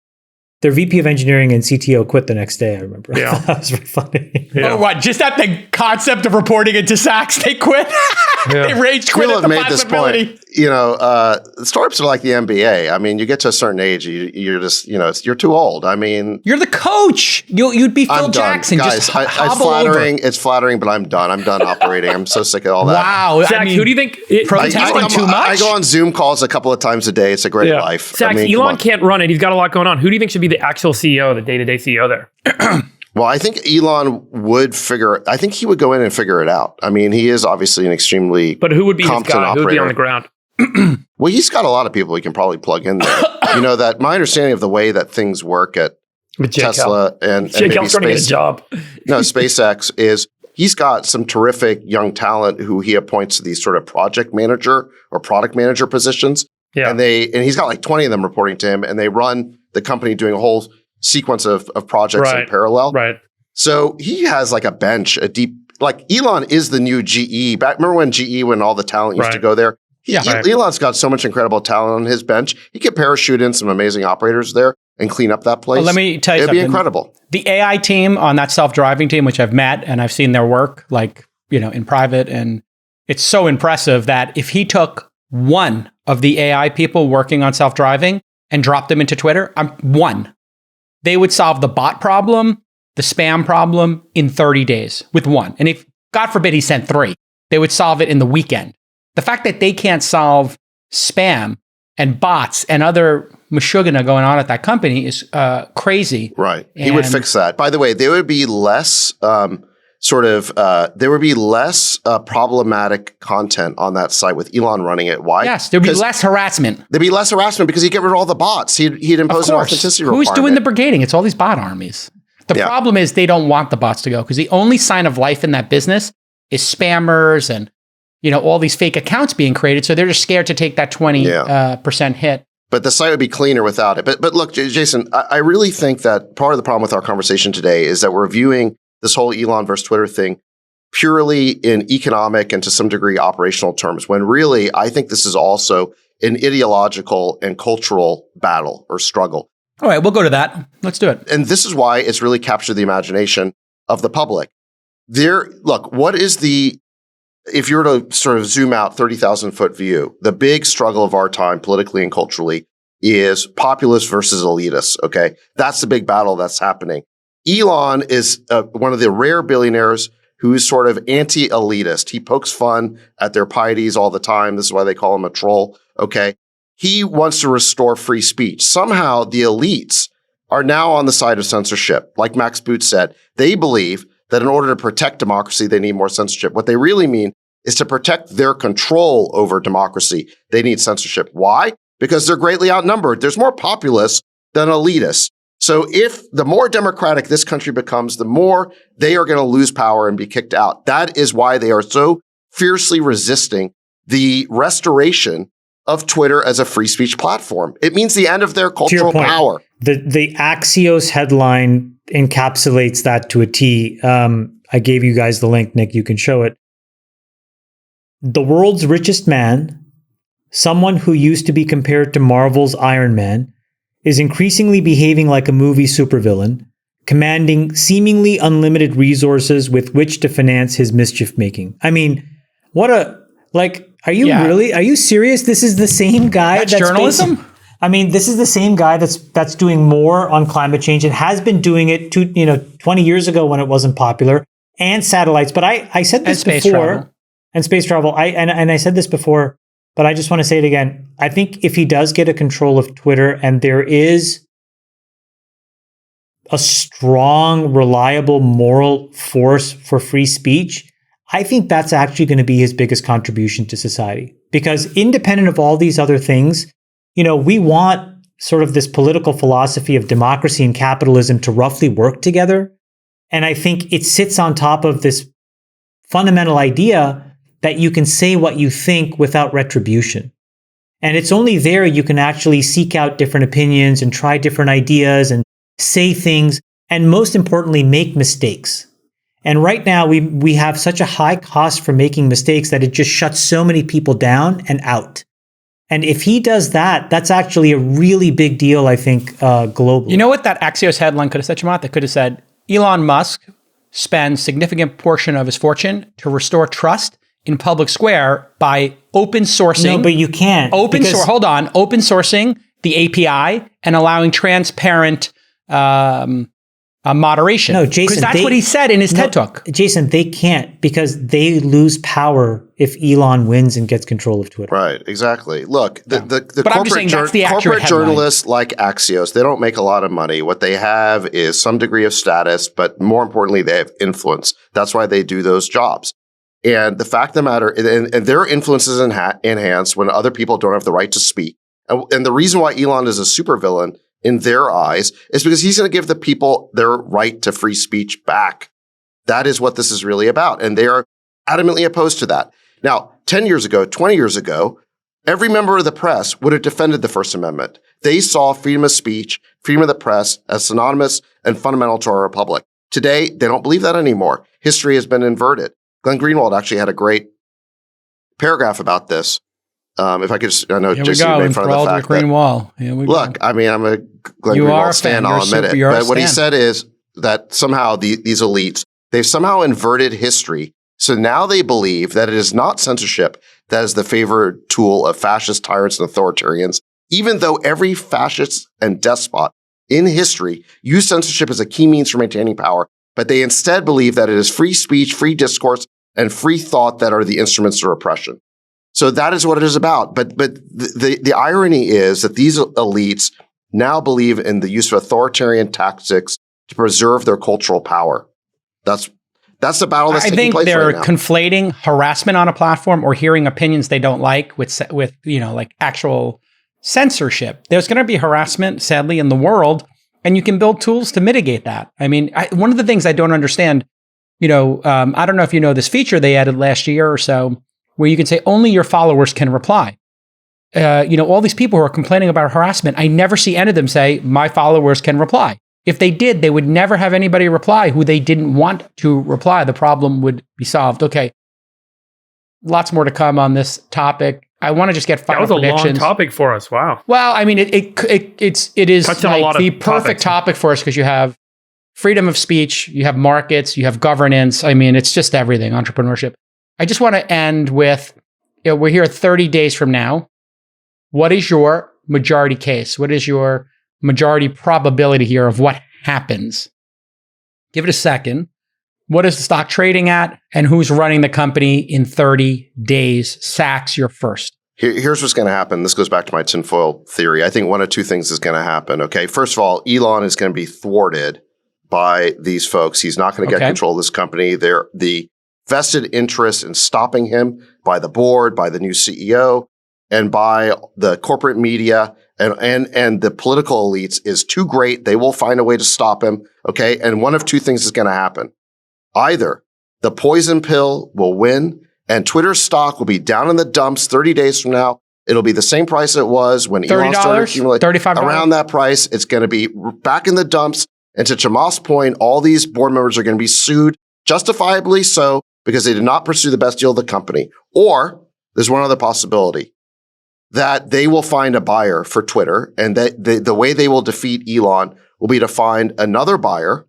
Speaker 3: their VP of engineering and CTO quit the next day, I remember.
Speaker 4: Yeah.
Speaker 3: That was very funny.
Speaker 2: Yeah. What? Just at the concept of reporting into Sachs, they quit? They rage quit at the possibility.
Speaker 1: This point. Startups are like the NBA. I mean, you get to a certain age, you're just, you're too old. I mean,
Speaker 2: you're the coach. You'd be Phil Jackson.
Speaker 1: Guys,
Speaker 2: just hobble over.
Speaker 1: It's flattering, but I'm done. I'm done operating. I'm so sick of all that.
Speaker 2: Wow.
Speaker 4: Sachs, who do you think?
Speaker 2: Protesting too much?
Speaker 1: I go on Zoom calls a couple of times a day. It's a great life.
Speaker 4: Sachs, Elon can't run it. He's got a lot going on. Who do you think should be the actual CEO, the day-to-day CEO there?
Speaker 1: Well, I think Elon I think he would go in and figure it out. I mean, he is obviously an extremely
Speaker 4: But who would be his guy? Who would be on the ground?
Speaker 1: Well, he's got a lot of people he can probably plug in there. That my understanding of the way that things work at Tesla and maybe
Speaker 4: trying to get a job.
Speaker 1: No, SpaceX is he's got some terrific young talent who he appoints to these sort of project manager or product manager positions.
Speaker 4: Yeah.
Speaker 1: And he's got like 20 of them reporting to him, and they run the company doing a whole sequence of projects in parallel.
Speaker 4: Right.
Speaker 1: So he has like a bench, a deep, like Elon is the new GE. Remember when GE, when all the talent used to go there? Elon's got so much incredible talent on his bench. He could parachute in some amazing operators there and clean up that place.
Speaker 2: Well, let me tell you
Speaker 1: something.
Speaker 2: It'd
Speaker 1: be incredible.
Speaker 2: The AI team on that self-driving team, which I've met and I've seen their work, in private, and it's so impressive that if he took one of the AI people working on self-driving and dropped them into Twitter, they would solve the bot problem, the spam problem in 30 days with one. And if, God forbid, he sent 3, they would solve it in the weekend. The fact that they can't solve spam and bots and other mashugana going on at that company is crazy.
Speaker 1: Right. He would fix that. By the way, there would be less problematic content on that site with Elon running it. Why?
Speaker 2: Yes, there'd be less harassment.
Speaker 1: There'd be less harassment because he'd get rid of all the bots. He'd impose an authenticity requirement.
Speaker 2: Who's doing the brigading? It's all these bot armies. The problem is they don't want the bots to go because the only sign of life in that business is spammers and all these fake accounts being created. So they're just scared to take that 20% hit.
Speaker 1: But the site would be cleaner without it. But look, Jason, I really think that part of the problem with our conversation today is that we're viewing this whole Elon versus Twitter thing purely in economic and to some degree operational terms, when really I think this is also an ideological and cultural battle or struggle.
Speaker 2: All right, we'll go to that. Let's do it.
Speaker 1: And this is why it's really captured the imagination of the public. If you were to sort of zoom out 30,000 foot view, the big struggle of our time politically and culturally is populist versus elitist. Okay. That's the big battle that's happening. Elon is one of the rare billionaires who is sort of anti-elitist. He pokes fun at their pieties all the time. This is why they call him a troll. Okay. He wants to restore free speech. Somehow the elites are now on the side of censorship. Like Max Boot said, they believe that in order to protect democracy, they need more censorship. What they really mean is to protect their control over democracy. They need censorship. Why? Because they're greatly outnumbered. There's more populists than elitists. So if the more democratic this country becomes, the more they are going to lose power and be kicked out. That is why they are so fiercely resisting the restoration of Twitter as a free speech platform. It means the end of their cultural power.
Speaker 3: The Axios headline encapsulates that to a T. I gave you guys the link, Nick. You can show it. The world's richest man someone who used to be compared to Marvel's Iron Man, is increasingly behaving like a movie supervillain, commanding seemingly unlimited resources with which to finance his mischief making. I mean, are you serious? This is the same guy
Speaker 2: that's journalism?
Speaker 3: This is the same guy that's doing more on climate change and has been doing it 20 years ago when it wasn't popular, and satellites. But I said this before, and space travel. I said this before, but I just want to say it again. I think if he does get a control of Twitter and there is a strong, reliable moral force for free speech, I think that's actually going to be his biggest contribution to society. Because independent of all these other things, we want sort of this political philosophy of democracy and capitalism to roughly work together. And I think it sits on top of this fundamental idea that you can say what you think without retribution. And it's only there you can actually seek out different opinions and try different ideas and say things, and most importantly, make mistakes. And right now we have such a high cost for making mistakes that it just shuts so many people down and out. And if he does that, that's actually a really big deal, I think, globally.
Speaker 2: You know what that Axios headline could have said, Chamath? It could have said, Elon Musk spends significant portion of his fortune to restore trust in public square by open sourcing.
Speaker 3: No, but you can't.
Speaker 2: Open sourcing the API and allowing transparent moderation.
Speaker 3: No, Jason,
Speaker 2: because that's what he said in his TED Talk.
Speaker 3: Jason, they can't, because they lose power if Elon wins and gets control of Twitter.
Speaker 1: Right, exactly. Look, the
Speaker 2: but I'm just saying that's the
Speaker 1: corporate journalists like Axios, they don't make a lot of money. What they have is some degree of status, but more importantly, they have influence. That's why they do those jobs. And the fact of the matter, and their influence is enhanced when other people don't have the right to speak. And the reason why Elon is a supervillain in their eyes is because he's going to give the people their right to free speech back. That is what this is really about. And they are adamantly opposed to that. Now, 10 years ago, 20 years ago, every member of the press would have defended the First Amendment. They saw freedom of speech, freedom of the press as synonymous and fundamental to our republic. Today, they don't believe that anymore. History has been inverted. Glenn Greenwald actually had a great paragraph about this. If I could just, I know Jason made fun of the fact
Speaker 2: green wall.
Speaker 1: Look, I mean, I'm a Glenn Greenwald fan, I'll admit it. But what he said is that somehow these elites, they've somehow inverted history. So now they believe that it is not censorship that is the favored tool of fascist tyrants and authoritarians, even though every fascist and despot in history used censorship as a key means for maintaining power. But they instead believe that it is free speech, free discourse, and free thought that are the instruments of repression. So that is what it is about. But the irony is that these elites now believe in the use of authoritarian tactics to preserve their cultural power. That's the battle that's taking place right now.
Speaker 2: I think they're conflating harassment on a platform or hearing opinions they don't like with like actual censorship. There's going to be harassment, sadly, in the world, and you can build tools to mitigate that. I mean, one of the things I don't understand, I don't know if you know this feature they added last year or so, where you can say only your followers can reply. All these people who are complaining about harassment, I never see any of them say, my followers can reply. If they did, they would never have anybody reply who they didn't want to reply. The problem would be solved. Okay. Lots more to come on this topic. I want to just get final predictions.
Speaker 4: That was a long topic for us. Wow.
Speaker 2: Well, I mean, it is like the perfect topic for us because you have freedom of speech, you have markets, you have governance. I mean, it's just everything, entrepreneurship. I just want to end with, we're here 30 days from now. What is your majority case? What is your majority probability here of what happens? Give it a second. What is the stock trading at? And who's running the company in 30 days? Sachs, you're first.
Speaker 1: Here's what's going to happen. This goes back to my tinfoil theory. I think one of two things is going to happen. Okay. First of all, Elon is going to be thwarted by these folks. He's not going to get control of this company. They're the vested interest in stopping him by the board, by the new CEO, and by the corporate media and the political elites is too great. They will find a way to stop him. Okay. And one of two things is going to happen. Either the poison pill will win and Twitter's stock will be down in the dumps 30 days from now. It'll be the same price it was when Elon started accumulating.
Speaker 2: $35?
Speaker 1: Around that price, it's going to be back in the dumps. And to Chamath's point, all these board members are going to be sued, justifiably so, because they did not pursue the best deal of the company. Or there's one other possibility. that they will find a buyer for Twitter, and that the way they will defeat Elon will be to find another buyer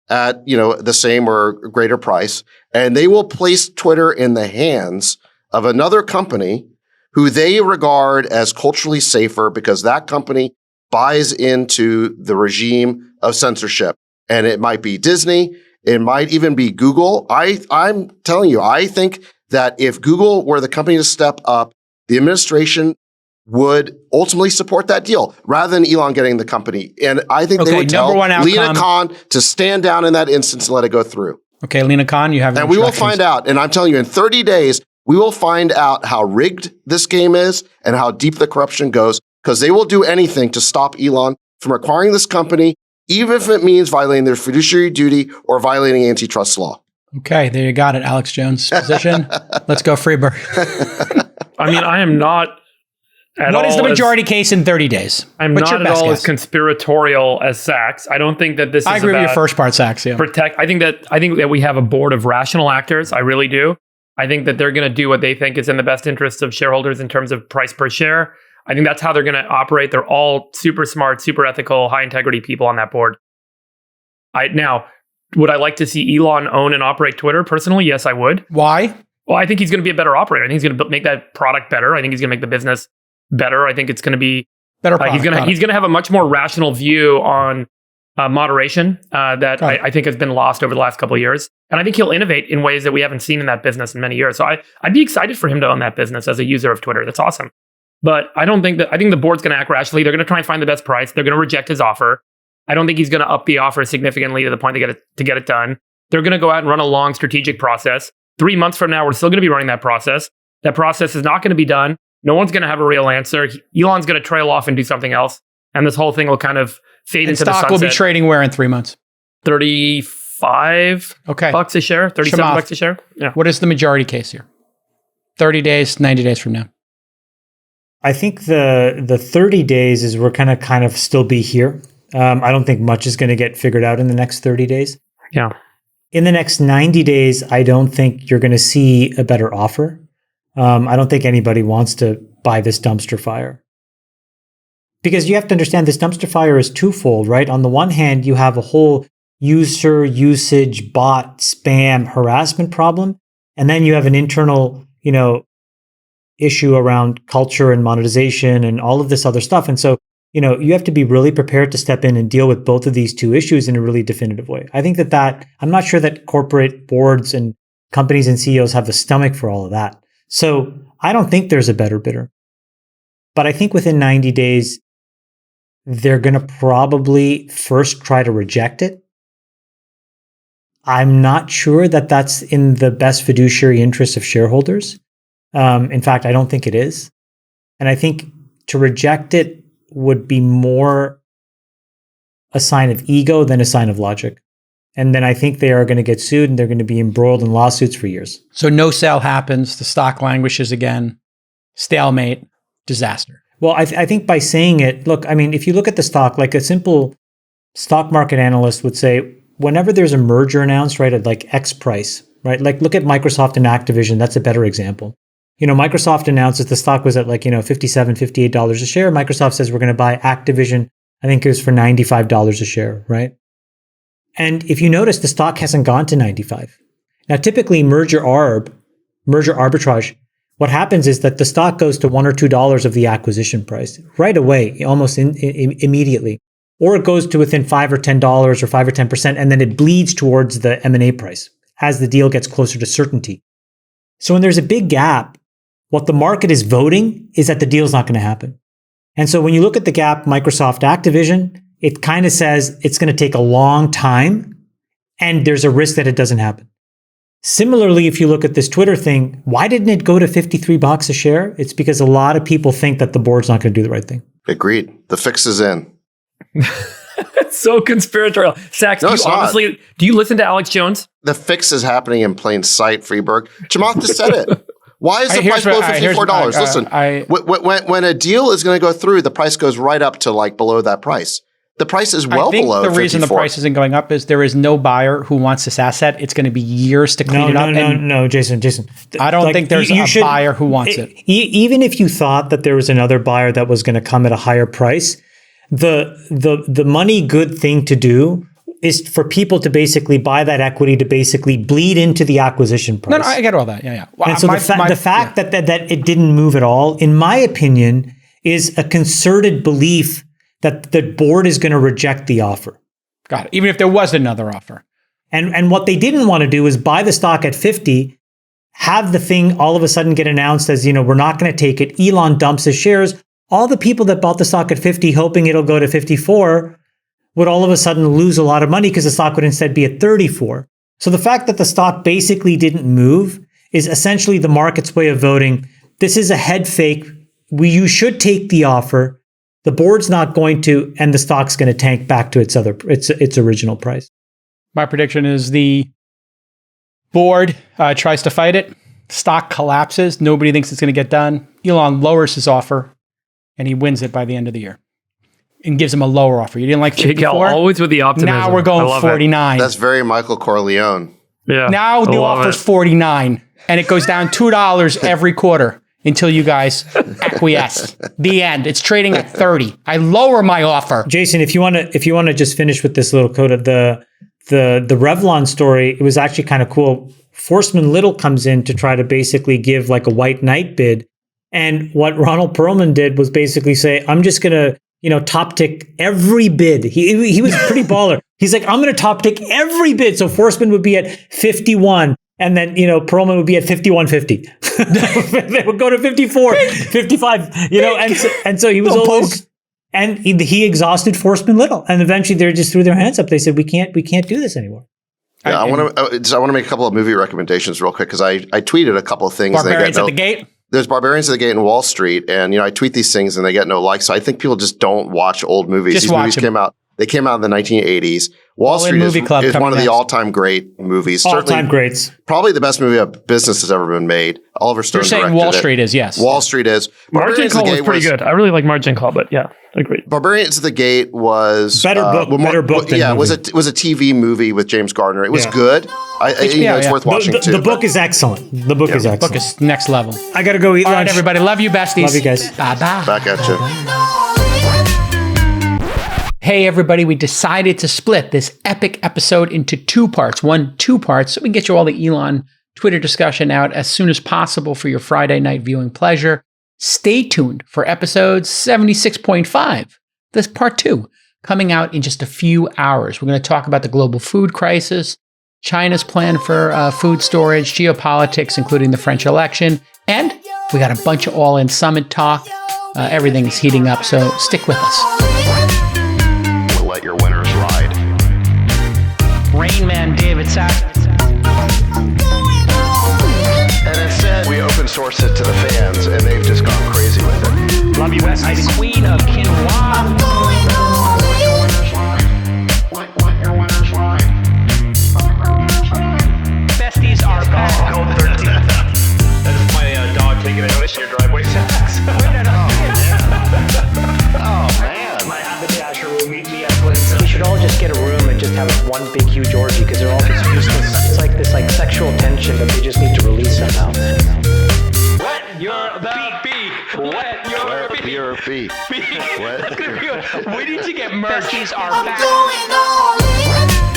Speaker 1: at, the same or greater price, and they will place Twitter in the hands of another company who they regard as culturally safer because that company buys into the regime of censorship. And it might be Disney, it might even be Google. I'm telling you, I think that if Google were the company to step up, the administration would ultimately support that deal rather than Elon getting the company. And I think they would tell Lena Khan to stand down in that instance and let it go through.
Speaker 2: Okay, Lena Khan, you have
Speaker 1: And we will find out. And I'm telling you, in 30 days, we will find out how rigged this game is and how deep the corruption goes, because they will do anything to stop Elon from acquiring this company, even if it means violating their fiduciary duty or violating antitrust law.
Speaker 2: Okay, there you got it, Alex Jones' position. Let's go, Freeberg.
Speaker 4: I mean, I am not at all.
Speaker 2: What is the majority case in 30 days?
Speaker 4: I'm
Speaker 2: What's
Speaker 4: not
Speaker 2: your
Speaker 4: at
Speaker 2: best
Speaker 4: all
Speaker 2: guess?
Speaker 4: as conspiratorial as Sachs. I don't think that this is
Speaker 2: I agree with
Speaker 4: about
Speaker 2: your first part, Sachs. Yeah.
Speaker 4: I think that we have a board of rational actors. I really do. I think that they're going to do what they think is in the best interest of shareholders in terms of price per share. I think that's how they're going to operate. They're all super smart, super ethical, high integrity people on that board. Now, would I like to see Elon own and operate Twitter personally? Yes, I would.
Speaker 2: Why?
Speaker 4: Well, I think he's going to be a better operator. I think he's going to make that product better. I think he's going to make the business better. I think it's going to be
Speaker 2: better.
Speaker 4: He's going to have a much more rational view on moderation that I think has been lost over the last couple of years. And I think he'll innovate in ways that we haven't seen in that business in many years. So I'd be excited for him to own that business as a user of Twitter. That's awesome. But I think the board's going to act rationally. They're going to try and find the best price. They're going to reject his offer. I don't think he's going to up the offer significantly to the point to get it done. They're going to go out and run a long strategic process. 3 months from now, we're still going to be running that process. That process is not going to be done. No one's going to have a real answer. Elon's going to trail off and do something else. And this whole thing will kind of fade into the sunset.
Speaker 2: Stock will be trading where in 3 months?
Speaker 4: 35 bucks a share, 37 bucks a share. Yeah.
Speaker 2: What is the majority case here? 30 days, 90 days from now?
Speaker 3: I think the 30 days is we're kind of still be here. I don't think much is going to get figured out in the next 30 days.
Speaker 4: Yeah.
Speaker 3: In the next 90 days, I don't think you're going to see a better offer. I don't think anybody wants to buy this dumpster fire. Because you have to understand this dumpster fire is twofold, right? On the one hand, you have a whole user usage, bot, spam, harassment problem. And then you have an internal, issue around culture and monetization and all of this other stuff. And so, you have to be really prepared to step in and deal with both of these two issues in a really definitive way. I think that I'm not sure that corporate boards and companies and CEOs have the stomach for all of that. So I don't think there's a better bidder. But I think within 90 days, they're going to probably first try to reject it. I'm not sure that that's in the best fiduciary interest of shareholders. In fact, I don't think it is. And I think to reject it would be more a sign of ego than a sign of logic. And then I think they are going to get sued and they're going to be embroiled in lawsuits for years.
Speaker 2: So no sale happens, the stock languishes again, stalemate, disaster.
Speaker 3: Well, I think by saying it, look, I mean, if you look at the stock, like a simple stock market analyst would say, whenever there's a merger announced, right, at like X price, right? Like look at Microsoft and Activision. That's a better example. Microsoft announces the stock was at like, $57, $58 a share. Microsoft says we're going to buy Activision. I think it was for $95 a share, right? And if you notice, the stock hasn't gone to 95. Now, typically merger arbitrage, what happens is that the stock goes to $1 or $2 of the acquisition price right away, almost immediately. Or it goes to within $5 or $10 or 5 or 10%, and then it bleeds towards the M&A price as the deal gets closer to certainty. So when there's a big gap, what the market is voting is that the deal's not going to happen. And so when you look at the gap, Microsoft Activision, it kind of says it's going to take a long time and there's a risk that it doesn't happen. Similarly, if you look at this Twitter thing, why didn't it go to $53 a share? It's because a lot of people think that the board's not going to do the right thing. Agreed.
Speaker 1: The fix is in.
Speaker 4: It's so conspiratorial. Sachs, do you listen to Alex Jones?
Speaker 1: The fix is happening in plain sight, Freeberg. Chamath just said it. Why is the price below $54? Listen, when a deal is going to go through, the price goes right up to like below that price. The price is well
Speaker 2: I think
Speaker 1: below
Speaker 2: the reason
Speaker 1: 54.
Speaker 2: the price isn't going up is there is no buyer who wants this asset. It's going to be years to clean it up.
Speaker 3: No, Jason.
Speaker 2: I don't think there's a buyer who wants it.
Speaker 3: Even if you thought that there was another buyer that was going to come at a higher price, the money good thing to do is for people to basically buy that equity to basically bleed into the acquisition price.
Speaker 2: No, I get all that. Yeah. Well,
Speaker 3: And so the fact that it didn't move at all, in my opinion, is a concerted belief that the board is going to reject the offer.
Speaker 2: Got it. Even if there was another offer.
Speaker 3: And what they didn't want to do is buy the stock at 50, have the thing all of a sudden get announced as, we're not going to take it. Elon dumps his shares. All the people that bought the stock at 50, hoping it'll go to 54, would all of a sudden lose a lot of money because the stock would instead be at 34. So the fact that the stock basically didn't move is essentially the market's way of voting. This is a head fake. You should take the offer. The board's not going to, and the stock's going to tank back to its original price.
Speaker 2: My prediction is the board tries to fight it. Stock collapses. Nobody thinks it's going to get done. Elon lowers his offer, and he wins it by the end of the year and gives him a lower offer. You didn't like 54?
Speaker 4: Always with the optimism.
Speaker 2: Now we're going 49.
Speaker 1: That's very Michael Corleone.
Speaker 4: Yeah.
Speaker 2: Now the offer's 49, and it goes down $2 every quarter until you guys acquiesce. The end. It's trading at 30. I lower my offer.
Speaker 3: Jason, if you want to just finish with this little code of the Revlon story, it was actually kind of cool. Forsman Little comes in to try to basically give like a white knight bid. And what Ronald Perlman did was basically say, I'm just going to, top tick every bid. He was pretty baller. He's like, I'm going to top tick every bid. So Forsman would be at 51. And then, Perlman would be at 51.50. They would go to 54, 55, and so he was always, and he exhausted Forsman Little. And eventually they just threw their hands up. They said, we can't do this anymore.
Speaker 1: Yeah, I want to make a couple of movie recommendations real quick because I tweeted a couple of things.
Speaker 2: Barbarians at the Gate?
Speaker 1: There's Barbarians at the Gate in Wall Street. And, I tweet these things and they get no likes. So I think people just don't watch old movies.
Speaker 2: Just
Speaker 1: these
Speaker 2: watch
Speaker 1: movies
Speaker 2: them.
Speaker 1: came out. They came out in the 1980s. Wall Street
Speaker 2: Movie Club
Speaker 1: is one of the
Speaker 2: next.
Speaker 1: all-time great movies.
Speaker 3: All-time greats.
Speaker 1: Probably the best movie of business that's ever been made. Oliver Stone
Speaker 2: You're saying
Speaker 1: directed
Speaker 2: Wall
Speaker 1: it.
Speaker 2: Street is, yes.
Speaker 1: Wall Street is.
Speaker 4: Margin
Speaker 1: Barbarians
Speaker 4: Call
Speaker 1: at the
Speaker 4: was
Speaker 1: Gate
Speaker 4: pretty good. I really like Margin Call, but yeah, agreed.
Speaker 1: Barbarians at the Gate was
Speaker 3: Better book than
Speaker 1: yeah,
Speaker 3: movie.
Speaker 1: it was a TV movie with James Gardner. It was
Speaker 3: Yeah.
Speaker 1: good. It's worth watching too.
Speaker 3: The book is excellent. The book is
Speaker 2: The
Speaker 3: excellent.
Speaker 2: book is next level.
Speaker 3: I got to go eat
Speaker 2: All
Speaker 3: lunch.
Speaker 2: right, everybody. Love you, besties.
Speaker 3: Love you guys.
Speaker 2: Bye-bye.
Speaker 1: Back at you.
Speaker 2: Hey, everybody, we decided to split this epic episode into two parts. Two parts, so we can get you all the Elon Twitter discussion out as soon as possible for your Friday night viewing pleasure. Stay tuned for episode 76.5, this part 2, coming out in just a few hours. We're going to talk about the global food crisis, China's plan for food storage, geopolitics, including the French election, and we got a bunch of all-in summit talk. Everything is heating up, so stick with us.
Speaker 1: Let your winners ride.
Speaker 2: Rain Man David Sack.
Speaker 1: And instead, we open source it to the fans, and they've just gone crazy with it.
Speaker 2: Love you, besties. The Queen of Quinoa. Besties are back.
Speaker 5: That's my dog taking a notice in your driveway.
Speaker 6: We should all just get a room and just have one big huge orgy because they're all just useless. It's like this sexual tension that they just need to release somehow.
Speaker 5: Wet your beak. Wet your beak.
Speaker 1: Your feet.
Speaker 2: We need to get merch. Besties are back.
Speaker 7: I'm going all in.